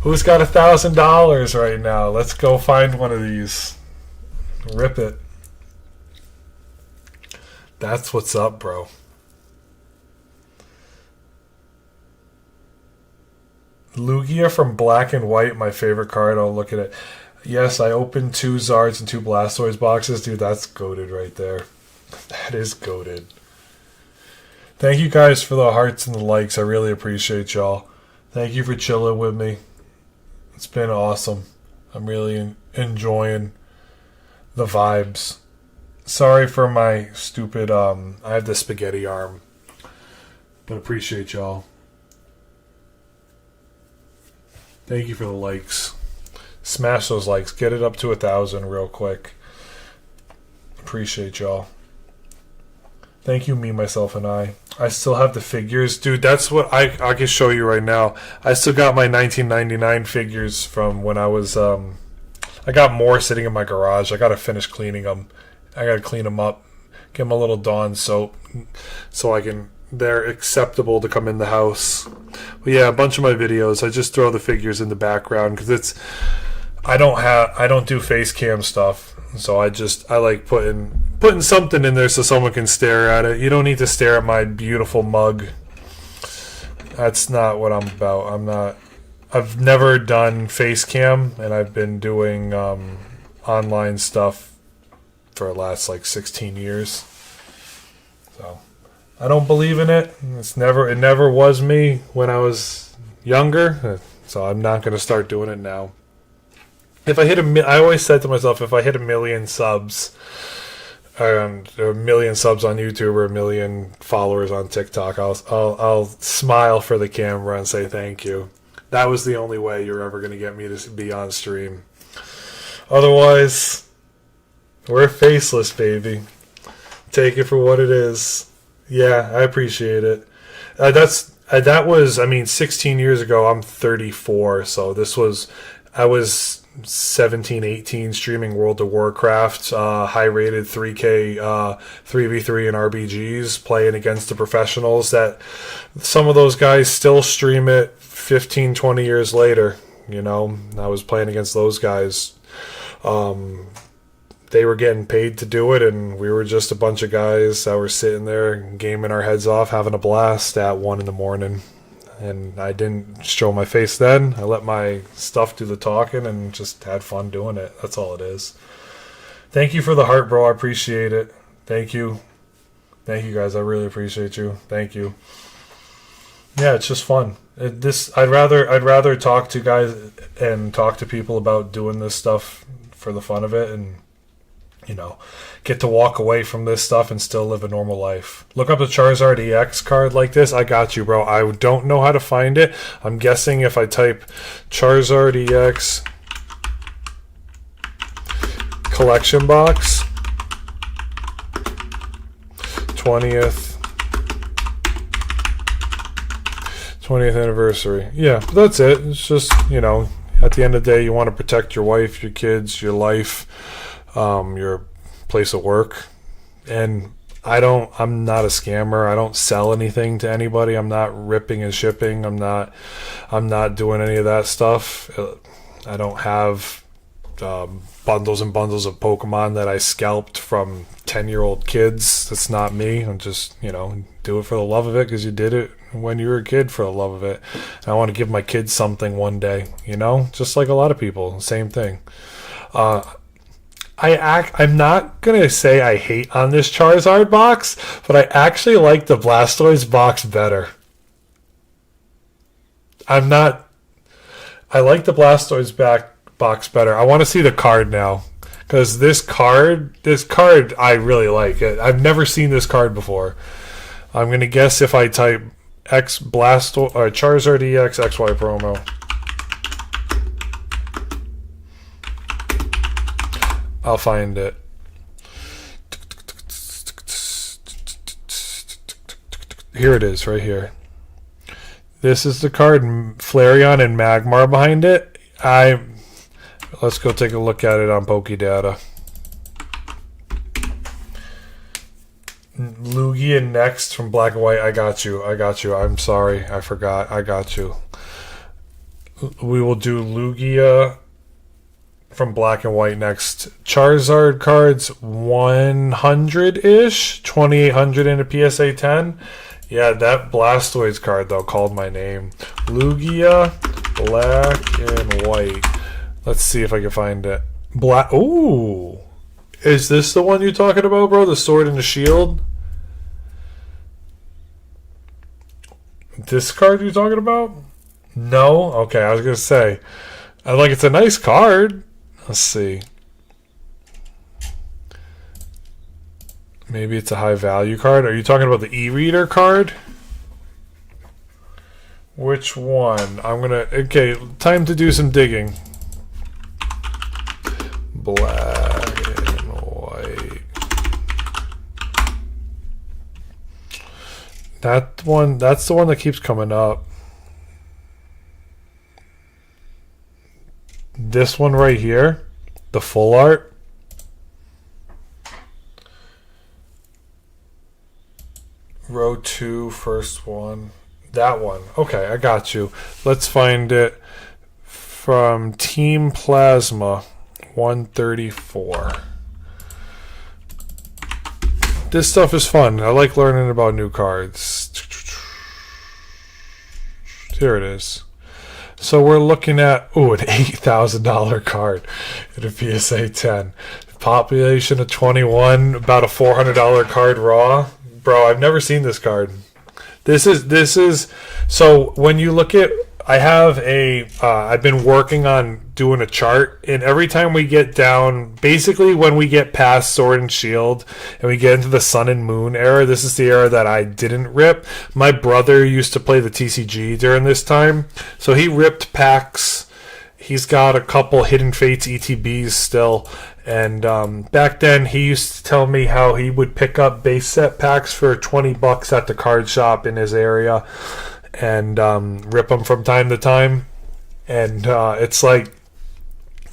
Who's got $1,000 right now? Let's go find one of these. Rip it. That's what's up, bro. Lugia from Black and White, my favorite card. Oh, look at it. Yes, I opened 2 Zards and 2 Blastoise boxes. Dude, that's goated right there. That is goated. Thank you guys for the hearts and the likes. I really appreciate y'all. Thank you for chilling with me. It's been awesome. I'm really enjoying the vibes. Sorry for my stupid, I have the spaghetti arm. But appreciate y'all. Thank you for the likes. Smash those likes. Get it up to 1,000 real quick. Appreciate y'all. Thank you, me, myself, and I. I still have the figures. Dude, that's what I can show you right now. I still got my 1999 figures from when I was, I got more sitting in my garage. I got to finish cleaning them. I got to clean them up. Give them a little Dawn soap so they're acceptable to come in the house. But yeah, a bunch of my videos, I just throw the figures in the background because I don't do face cam stuff. So I like putting something in there so someone can stare at it. You don't need to stare at my beautiful mug. That's not what I'm about. I've never done face cam, and I've been doing online stuff for the last like 16 years. So I don't believe in it. It never was me when I was younger. So I'm not going to start doing it now. If I I always said to myself, if I hit 1 million subs, or 1 million subs on YouTube or 1 million followers on TikTok, I'll smile for the camera and say thank you. That was the only way you're ever going to get me to be on stream. Otherwise, we're faceless, baby. Take it for what it is. Yeah, I appreciate it. That was 16 years ago. I'm 34, so I was 17, 18 streaming World of Warcraft, high rated 3K 3v3 and RBGs, playing against the professionals that some of those guys still stream it 15, 20 years later. You know, I was playing against those guys. They were getting paid to do it, and we were just a bunch of guys that were sitting there gaming our heads off, having a blast at 1 a.m. And I didn't show my face then. I let my stuff do the talking and just had fun doing it. That's all it is. Thank you for the heart, bro. I appreciate it. Thank you. Thank you, guys. I really appreciate you. Thank you. Yeah, it's just fun. I'd rather talk to guys and talk to people about doing this stuff for the fun of it, and you know, get to walk away from this stuff and still live a normal life. Look up the Charizard EX card like this. I got you, bro. I don't know how to find it. I'm guessing if I type Charizard EX collection box 20th anniversary. Yeah, but that's it. It's just, at the end of the day, you want to protect your wife, your kids, your life, your place of work. And I'm not a scammer. I don't sell anything to anybody. I'm not ripping and shipping. I'm not doing any of that stuff. I don't have bundles and bundles of Pokemon that I scalped from 10-year-old kids. That's not me. I'm just, do it for the love of it because you did it when you were a kid for the love of it. And I want to give my kids something one day, just like a lot of people. Same thing. I'm not going to say I hate on this Charizard box, but I actually like the Blastoise box better. I like the Blastoise box better. I want to see the card now, because this card I really like it. I've never seen this card before. I'm gonna guess if I type X Blastoise or Charizard EX XY promo. I'll find it. Here it is, right here. This is the card, Flareon and Magmar behind it. Let's go take a look at it on Pokédata. Lugia next from Black and White. I got you. I'm sorry. I forgot. I got you. We will do Lugia from Black and White next. Charizard cards 100-ish. 2,800 in a PSA 10. Yeah, that Blastoise card, though, called my name. Lugia, Black and White. Let's see if I can find it. Ooh. Is this the one you're talking about, bro? The sword and the shield? This card you're talking about? No? Okay, I was going to say. It's a nice card. Let's see. Maybe it's a high value card. Are you talking about the e-reader card? Which one? Okay, time to do some digging. Black and White. That's the one that keeps coming up. This one right here, the full art. Row 2, first one. That one. Okay, I got you. Let's find it from Team Plasma 134. This stuff is fun. I like learning about new cards. Here it is. So we're looking at an $8,000 card in a PSA 10. Population of 21, about a $400 card raw. Bro, I've never seen this card. This is so when you look at, I've been working on doing a chart, and every time we get down, basically when we get past Sword and Shield and we get into the Sun and Moon era, this is the era that I didn't rip. My brother used to play the TCG during this time, so he ripped packs. He's got a couple Hidden Fates ETBs still, and back then he used to tell me how he would pick up base set packs for $20 at the card shop in his area and rip them from time to time. And it's like,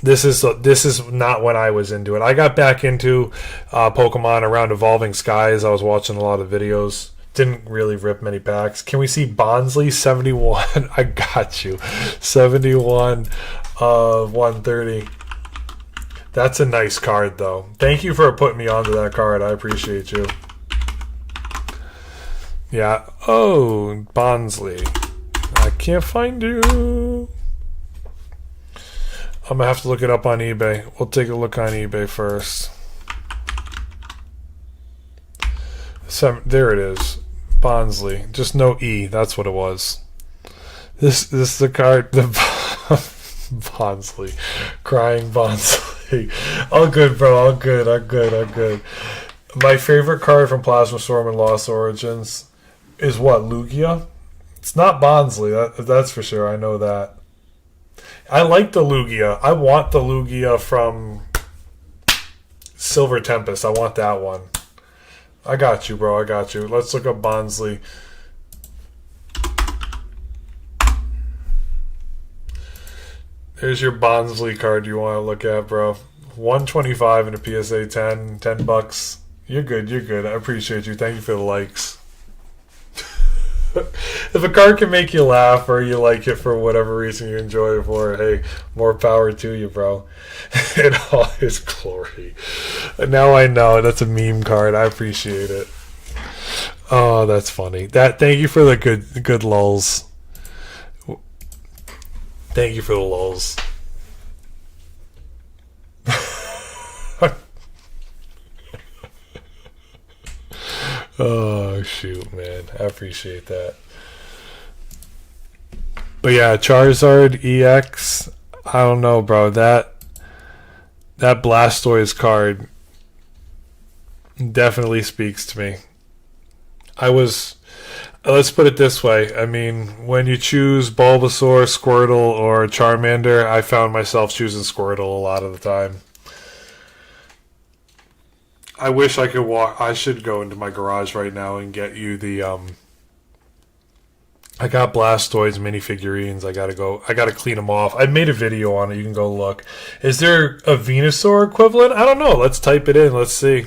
this is not when I was into it. I got back into Pokemon around Evolving Skies. I was watching a lot of videos. Didn't really rip many packs. Can we see Bonsley 71? I got you. 71 of 130. That's a nice card, though. Thank you for putting me onto that card. I appreciate you. Yeah. Oh, Bonsley. I can't find you. I'm going to have to look it up on eBay. We'll take a look on eBay first. There it is. Bonsley. Just no E. That's what it was. This is the card. The Bonsley. Crying Bonsley. All good, bro. All good. I'm good. My favorite card from Plasma Storm and Lost Origins is what? Lugia? It's not Bonsley. That's for sure. I know that. I like the Lugia. I want the Lugia from Silver Tempest. I want that one. I got you, bro. I got you. Let's look up Bonsley. There's your Bonsley card you want to look at, bro. 125 in a PSA 10. $10. You're good. I appreciate you. Thank you for the likes. If a card can make you laugh or you like it for whatever reason you enjoy it for, hey, more power to you, bro. In all his glory. Now I know that's a meme card. I appreciate it. Oh, that's funny. Thank you for the good lulls. Thank you for the lulls. Oh, shoot, man. I appreciate that. But yeah, Charizard EX. I don't know, bro. That Blastoise card definitely speaks to me. Let's put it this way. I mean, when you choose Bulbasaur, Squirtle, or Charmander, I found myself choosing Squirtle a lot of the time. I wish I could walk. I should go into my garage right now and get you the I got Blastoise minifigurines. I gotta clean them off. I made a video on it. You can go look. Is there a Venusaur equivalent? I don't know. Let's type it in. Let's see.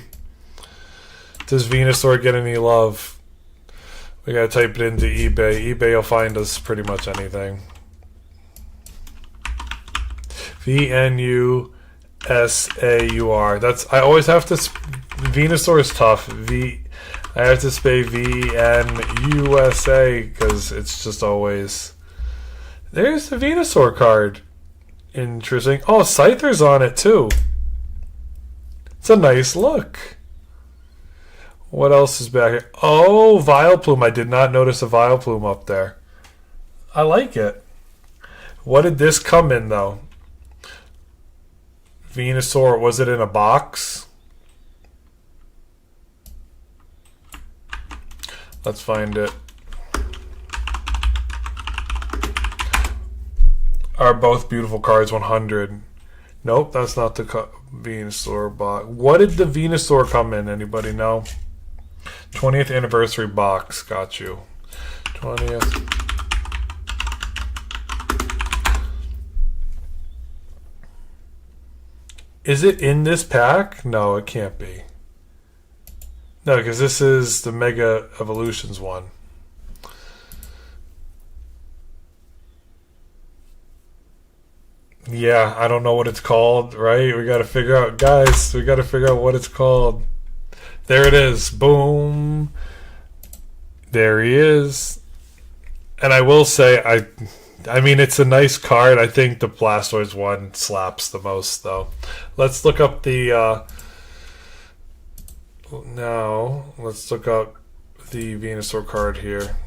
Does Venusaur get any love? We gotta type it into eBay. eBay will find us pretty much anything. VNUSAUR. I always have to. Venusaur is tough. I have to say VNUSA because it's just always. There's the Venusaur card. Interesting. Oh, Scyther's on it too. It's a nice look. What else is back here? Oh, Vileplume. I did not notice a Vileplume up there. I like it. What did this come in though? Venusaur, was it in a box? Let's find it. Are both beautiful cards 100? Nope, that's not the Venusaur box. What did the Venusaur come in? Anybody know? 20th anniversary box. Got you. 20th. Is it in this pack? No, it can't be. No, because this is the Mega Evolutions one. Yeah, I don't know what it's called, right? We got to figure out, guys, we got to figure out what it's called. There it is. Boom. There he is. And I will say, I mean, it's a nice card. I think the Blastoise one slaps the most, though. Let's look up the... now, let's look up the Venusaur card here.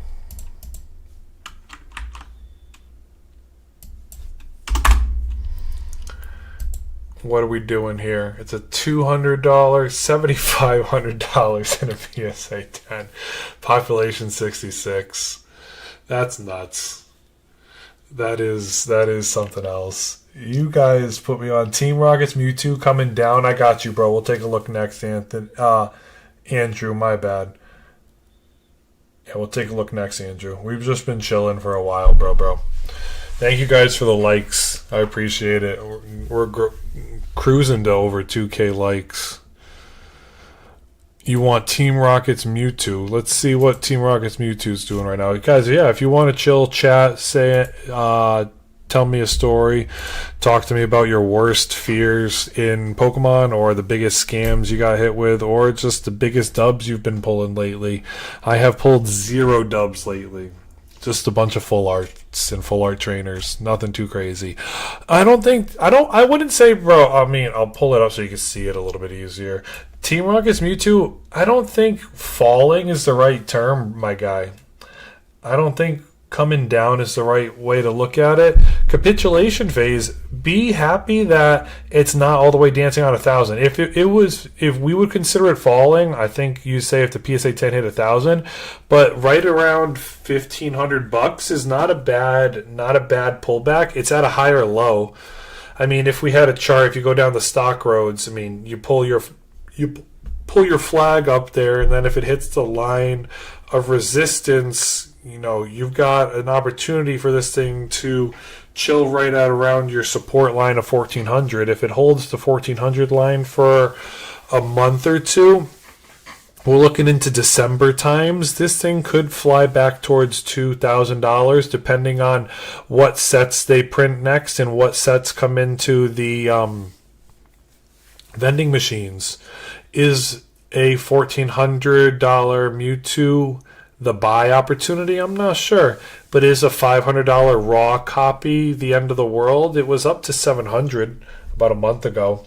What are we doing here? It's a $200, $7,500 in a PSA 10. Population 66. That's nuts. That is something else. You guys put me on. Team Rocket's Mewtwo coming down. I got you, bro. We'll take a look next, Anthony. Andrew, my bad. Yeah, we'll take a look next, Andrew. We've just been chilling for a while, bro. Thank you guys for the likes. I appreciate it. We're cruising to over 2K likes. You want Team Rocket's Mewtwo. Let's see what Team Rocket's Mewtwo's doing right now. Guys, yeah, if you want to chill, chat, say tell me a story, talk to me about your worst fears in Pokemon or the biggest scams you got hit with or just the biggest dubs you've been pulling lately. I have pulled 0 dubs lately. Just a bunch of full arts and full art trainers. Nothing too crazy. I wouldn't say, bro. I mean, I'll pull it up so you can see it a little bit easier. Team Rocket's Mewtwo, I don't think falling is the right term, my guy. I don't think coming down is the right way to look at it. Capitulation phase, be happy that it's not all the way dancing on 1,000. If we would consider it falling, I think you say if the PSA 10 hit 1,000, but right around $1,500 is not a bad pullback. It's at a higher low. I mean, if we had a chart, if you go down the stock roads, I mean, you pull your flag up there, and then if it hits the line of resistance, you know, you've got an opportunity for this thing to chill right at around your support line of 1,400. If it holds the 1,400 line for a month or two, we're looking into December times. This thing could fly back towards $2,000 depending on what sets they print next and what sets come into the vending machines. Is a $1,400 Mewtwo the buy opportunity? I'm not sure. But is a $500 raw copy the end of the world? It was up to $700 about a month ago.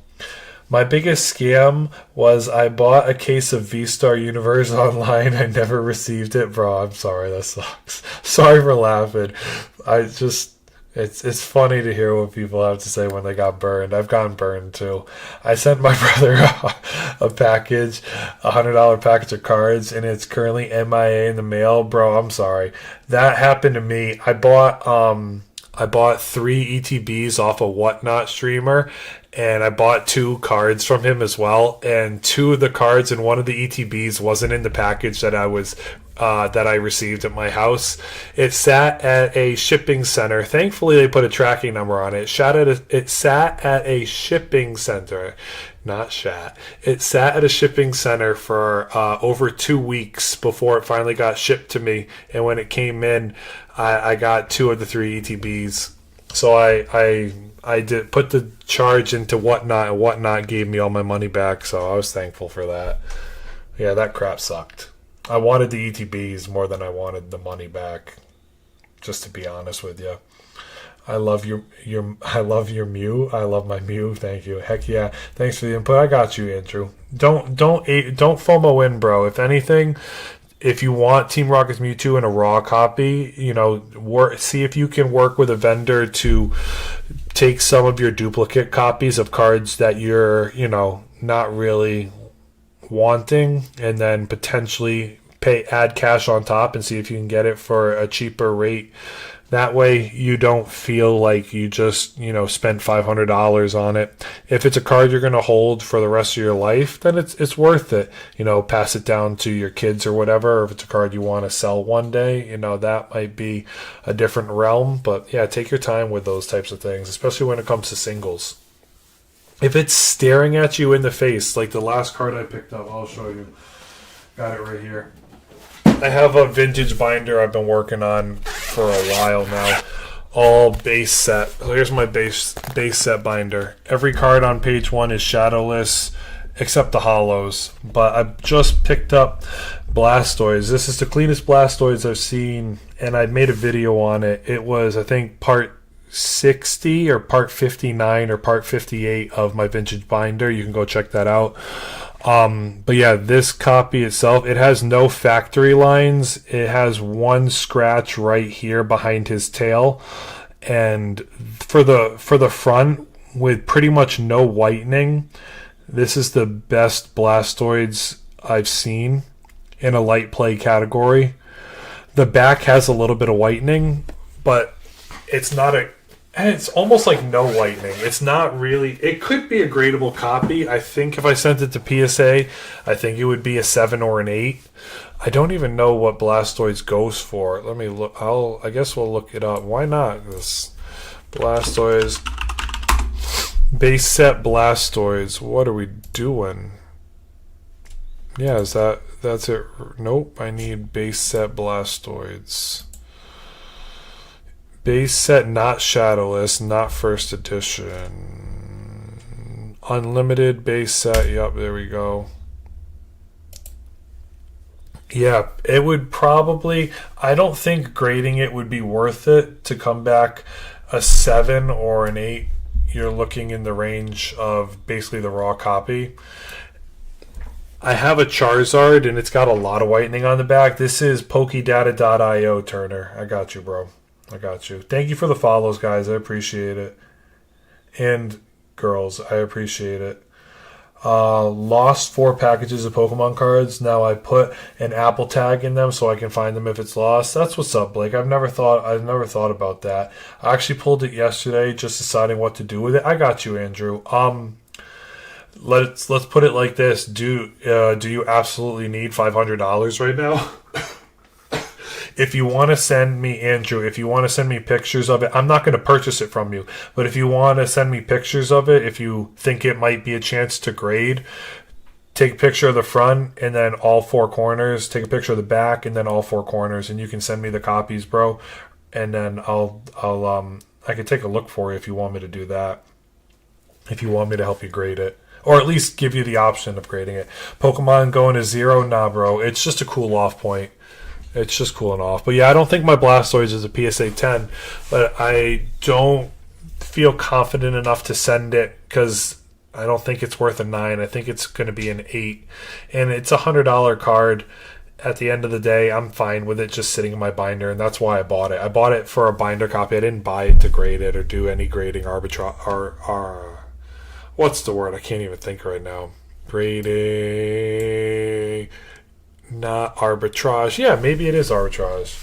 My biggest scam was I bought a case of V-Star Universe online. I never received it. Bro, I'm sorry. That sucks. Sorry for laughing. It's funny to hear what people have to say when they got burned. I've gotten burned too. I sent my brother a package, $100 package of cards, and it's currently MIA in the mail. Bro, I'm sorry. That happened to me. I bought 3 ETBs off a Whatnot streamer, and I bought 2 cards from him as well. And 2 of the cards and 1 of the ETBs wasn't in the package that I received at my house. It sat at a shipping center. Thankfully, they put a tracking number on it. It sat at a shipping center, not shat. It sat at a shipping center for over 2 weeks before it finally got shipped to me. And when it came in, I got 2 of the 3 ETBs. So I did put the charge into Whatnot, and Whatnot gave me all my money back. So I was thankful for that. Yeah, that crap sucked. I wanted the ETBs more than I wanted the money back, just to be honest with you. I love your Mew. I love my Mew. Thank you. Heck yeah. Thanks for the input. I got you, Andrew. Don't FOMO in, bro. If anything, if you want Team Rocket's Mewtwo in a raw copy, you know, see if you can work with a vendor to take some of your duplicate copies of cards that you're, you know, not really wanting, and then potentially add cash on top and see if you can get it for a cheaper rate. That way you don't feel like you just, you know, spent $500 on it. If it's a card you're going to hold for the rest of your life, then it's worth it. You know, pass it down to your kids or whatever. Or if it's a card you want to sell one day, you know, that might be a different realm. But yeah, take your time with those types of things, especially when it comes to singles. If it's staring at you in the face, like the last card I picked up, I'll show you. Got it right here. I have a vintage binder I've been working on for a while now. All base set. So here's my base set binder. Every card on page 1 is shadowless, except the hollows. But I just picked up Blastoise. This is the cleanest Blastoise I've seen, and I made a video on it. It was, I think, part 60 or part 59 or part 58 of my vintage binder. You can go check that out. But yeah, this copy itself, it has no factory lines. It has one scratch right here behind his tail, and for the front, with pretty much no whitening, this is the best Blastoise I've seen in a light play category. The back has a little bit of whitening, but it's almost like no whitening. It's not really... It could be a gradable copy. I think if I sent it to PSA, I think it would be a 7 or an 8. I don't even know what Blastoise goes for. Let me look. I guess we'll look it up. Why not? This Blastoise... Base set Blastoise. What are we doing? Yeah, that's it? Nope, I need base set Blastoise. Base set, not shadowless, not first edition. Unlimited base set, yep, there we go. Yeah, it would probably. I don't think grading it would be worth it to come back a 7 or an 8. You're looking in the range of basically the raw copy. I have a Charizard and it's got a lot of whitening on the back. This is PokeData.io, Turner. I got you, bro. I got you. Thank you for the follows, guys. I appreciate it. And girls, I appreciate it. Lost 4 packages of Pokemon cards. Now I put an Apple tag in them so I can find them if it's lost. That's what's up, Blake. I've never thought about that. I actually pulled it yesterday, just deciding what to do with it. I got you, Andrew. Let's put it like this. Do you absolutely need $500 right now? If you want to send me, Andrew, if you want to send me pictures of it, I'm not going to purchase it from you. But if you want to send me pictures of it, if you think it might be a chance to grade, take a picture of the front and then all 4 corners. Take a picture of the back and then all 4 corners, and you can send me the copies, bro. And then I can take a look for you if you want me to do that. If you want me to help you grade it. Or at least give you the option of grading it. Pokemon going to 0? Nah, bro. It's just a cool off point. It's just cooling off. But yeah, I don't think my Blastoise is a PSA 10. But I don't feel confident enough to send it because I don't think it's worth a 9. I think it's going to be an 8. And it's a $100 card. At the end of the day, I'm fine with it just sitting in my binder. And that's why I bought it. I bought it for a binder copy. I didn't buy it to grade it or do any grading arbitrage. What's the word? I can't even think right now. Grading... Not arbitrage. Yeah, maybe it is arbitrage.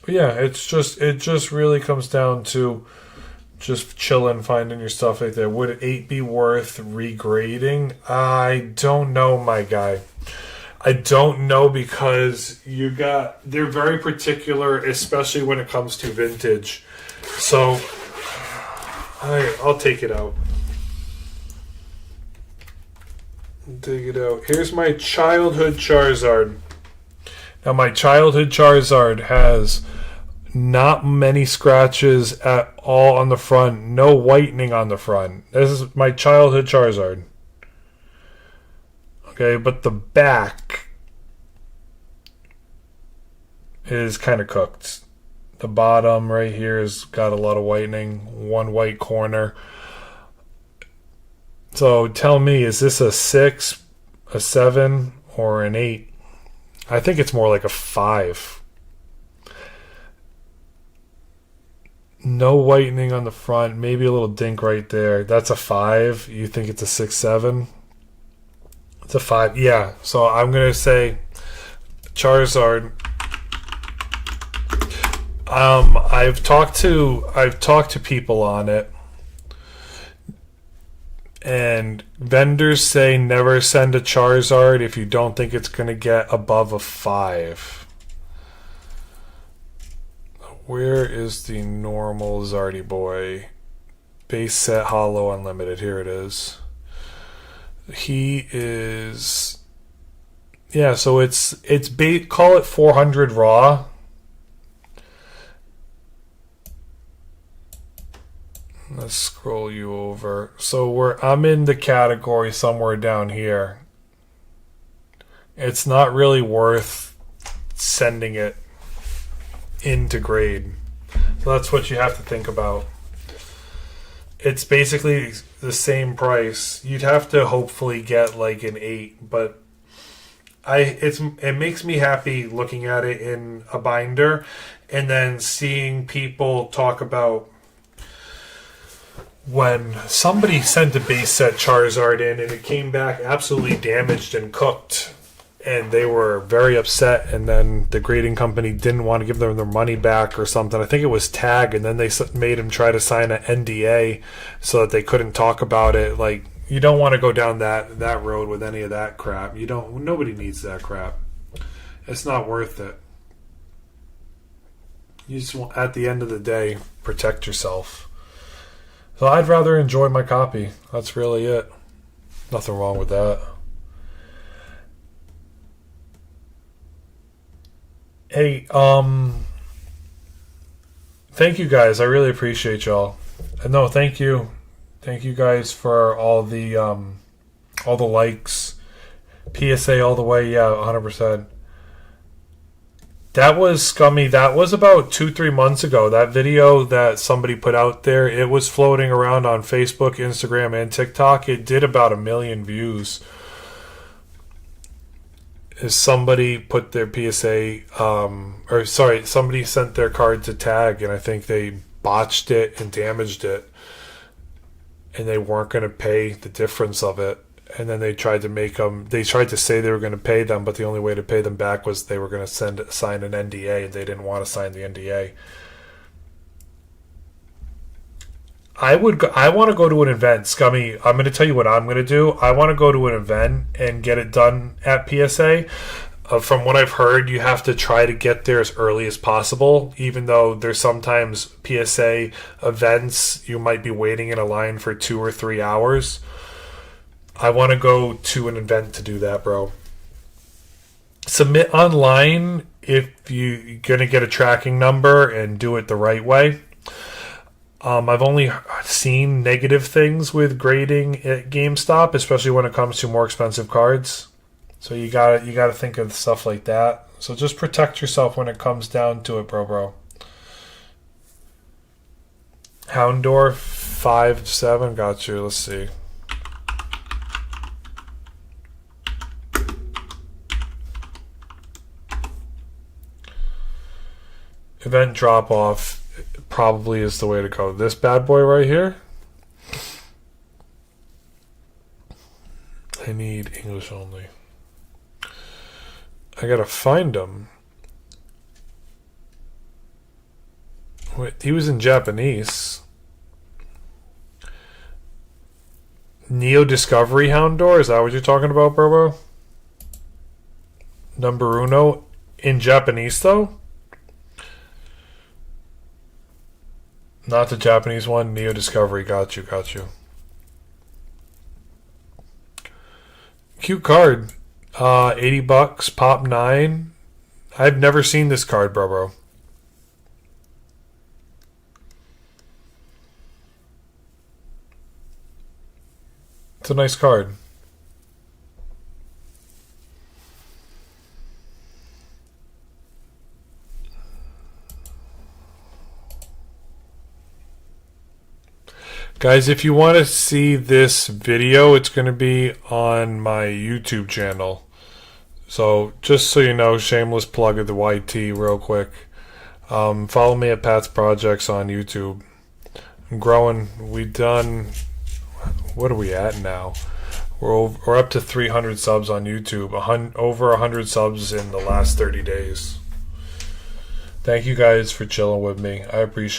But yeah, it just really comes down to just chilling, finding your stuff like that. Would 8 be worth regrading? I don't know, my guy. I don't know because they're very particular, especially when it comes to vintage. So I'll take it out. Dig it out. Here's my childhood Charizard. Now, my childhood Charizard has not many scratches at all on the front. No whitening on the front. This is my childhood Charizard. Okay, but the back is kind of cooked. The bottom right here has got a lot of whitening. One white corner. So tell me, is this a 6, a 7, or an 8? I think it's more like a 5. No whitening on the front, maybe a little dink right there. That's a 5. You think it's a 6, 7? It's a 5. Yeah, so I'm going to say Charizard. I've talked to people on it. And vendors say never send a Charizard if you don't think it's going to get above a 5. Where is the normal Zardy boy? Base set holo unlimited. Here it is. He is... Yeah, so it's call it 400 raw. Let's scroll you over. So I'm in the category somewhere down here. It's not really worth sending it into grade. So that's what you have to think about. It's basically the same price. You'd have to hopefully get like an 8, but it makes me happy looking at it in a binder and then seeing people talk about when somebody sent a base set Charizard in and it came back absolutely damaged and cooked and they were very upset, and then the grading company didn't want to give them their money back or something. I think it was Tag, and then they made him try to sign an NDA so that they couldn't talk about it. Like, you don't want to go down that road with any of that crap. Nobody needs that crap. It's not worth it. You just want, at the end of the day, protect yourself. So I'd rather enjoy my copy. That's really it. Nothing wrong with that. Hey, thank you guys. I really appreciate y'all. No, thank you. Thank you guys for all the likes. PSA all the way, yeah, 100%. That was scummy. That was about 2-3 months ago. That video that somebody put out there, it was floating around on Facebook, Instagram, and TikTok. It did about 1 million views. Somebody put their PSA, somebody sent their card to tag, and I think they botched it and damaged it, and they weren't going to pay the difference of it. And then they tried to say they were going to pay them, but the only way to pay them back was they were going to sign an NDA, and they didn't want to sign the NDA. I want to go to an event, Scummy. I'm going to tell you what I'm going to do. I want to go to an event and get it done at PSA. From what I've heard, you have to try to get there as early as possible, even though there's sometimes PSA events you might be waiting in a line for 2 or 3 hours. I want to go to an event to do that, bro. Submit online if you're going to get a tracking number and do it the right way. I've only seen negative things with grading at GameStop, especially when it comes to more expensive cards. So you gotta think of stuff like that. So just protect yourself when it comes down to it, bro. Houndor 5-7, got you. Let's see. Event drop off probably is the way to go. This bad boy right here. I need English only. I gotta find him. Wait, he was in Japanese. Neo Discovery Houndor, is that what you're talking about, bro? Number uno in Japanese though? Not the Japanese one. Neo Discovery. Got you. Cute card. $80. Pop 9. I've never seen this card, bro. It's a nice card. Guys, if you want to see this video, it's going to be on my YouTube channel. So, just so you know, shameless plug of the YT real quick. Follow me at Pat's Projects on YouTube. I'm growing. We've done... What are we at now? We're up to 300 subs on YouTube. Over 100 subs in the last 30 days. Thank you guys for chilling with me. I appreciate it.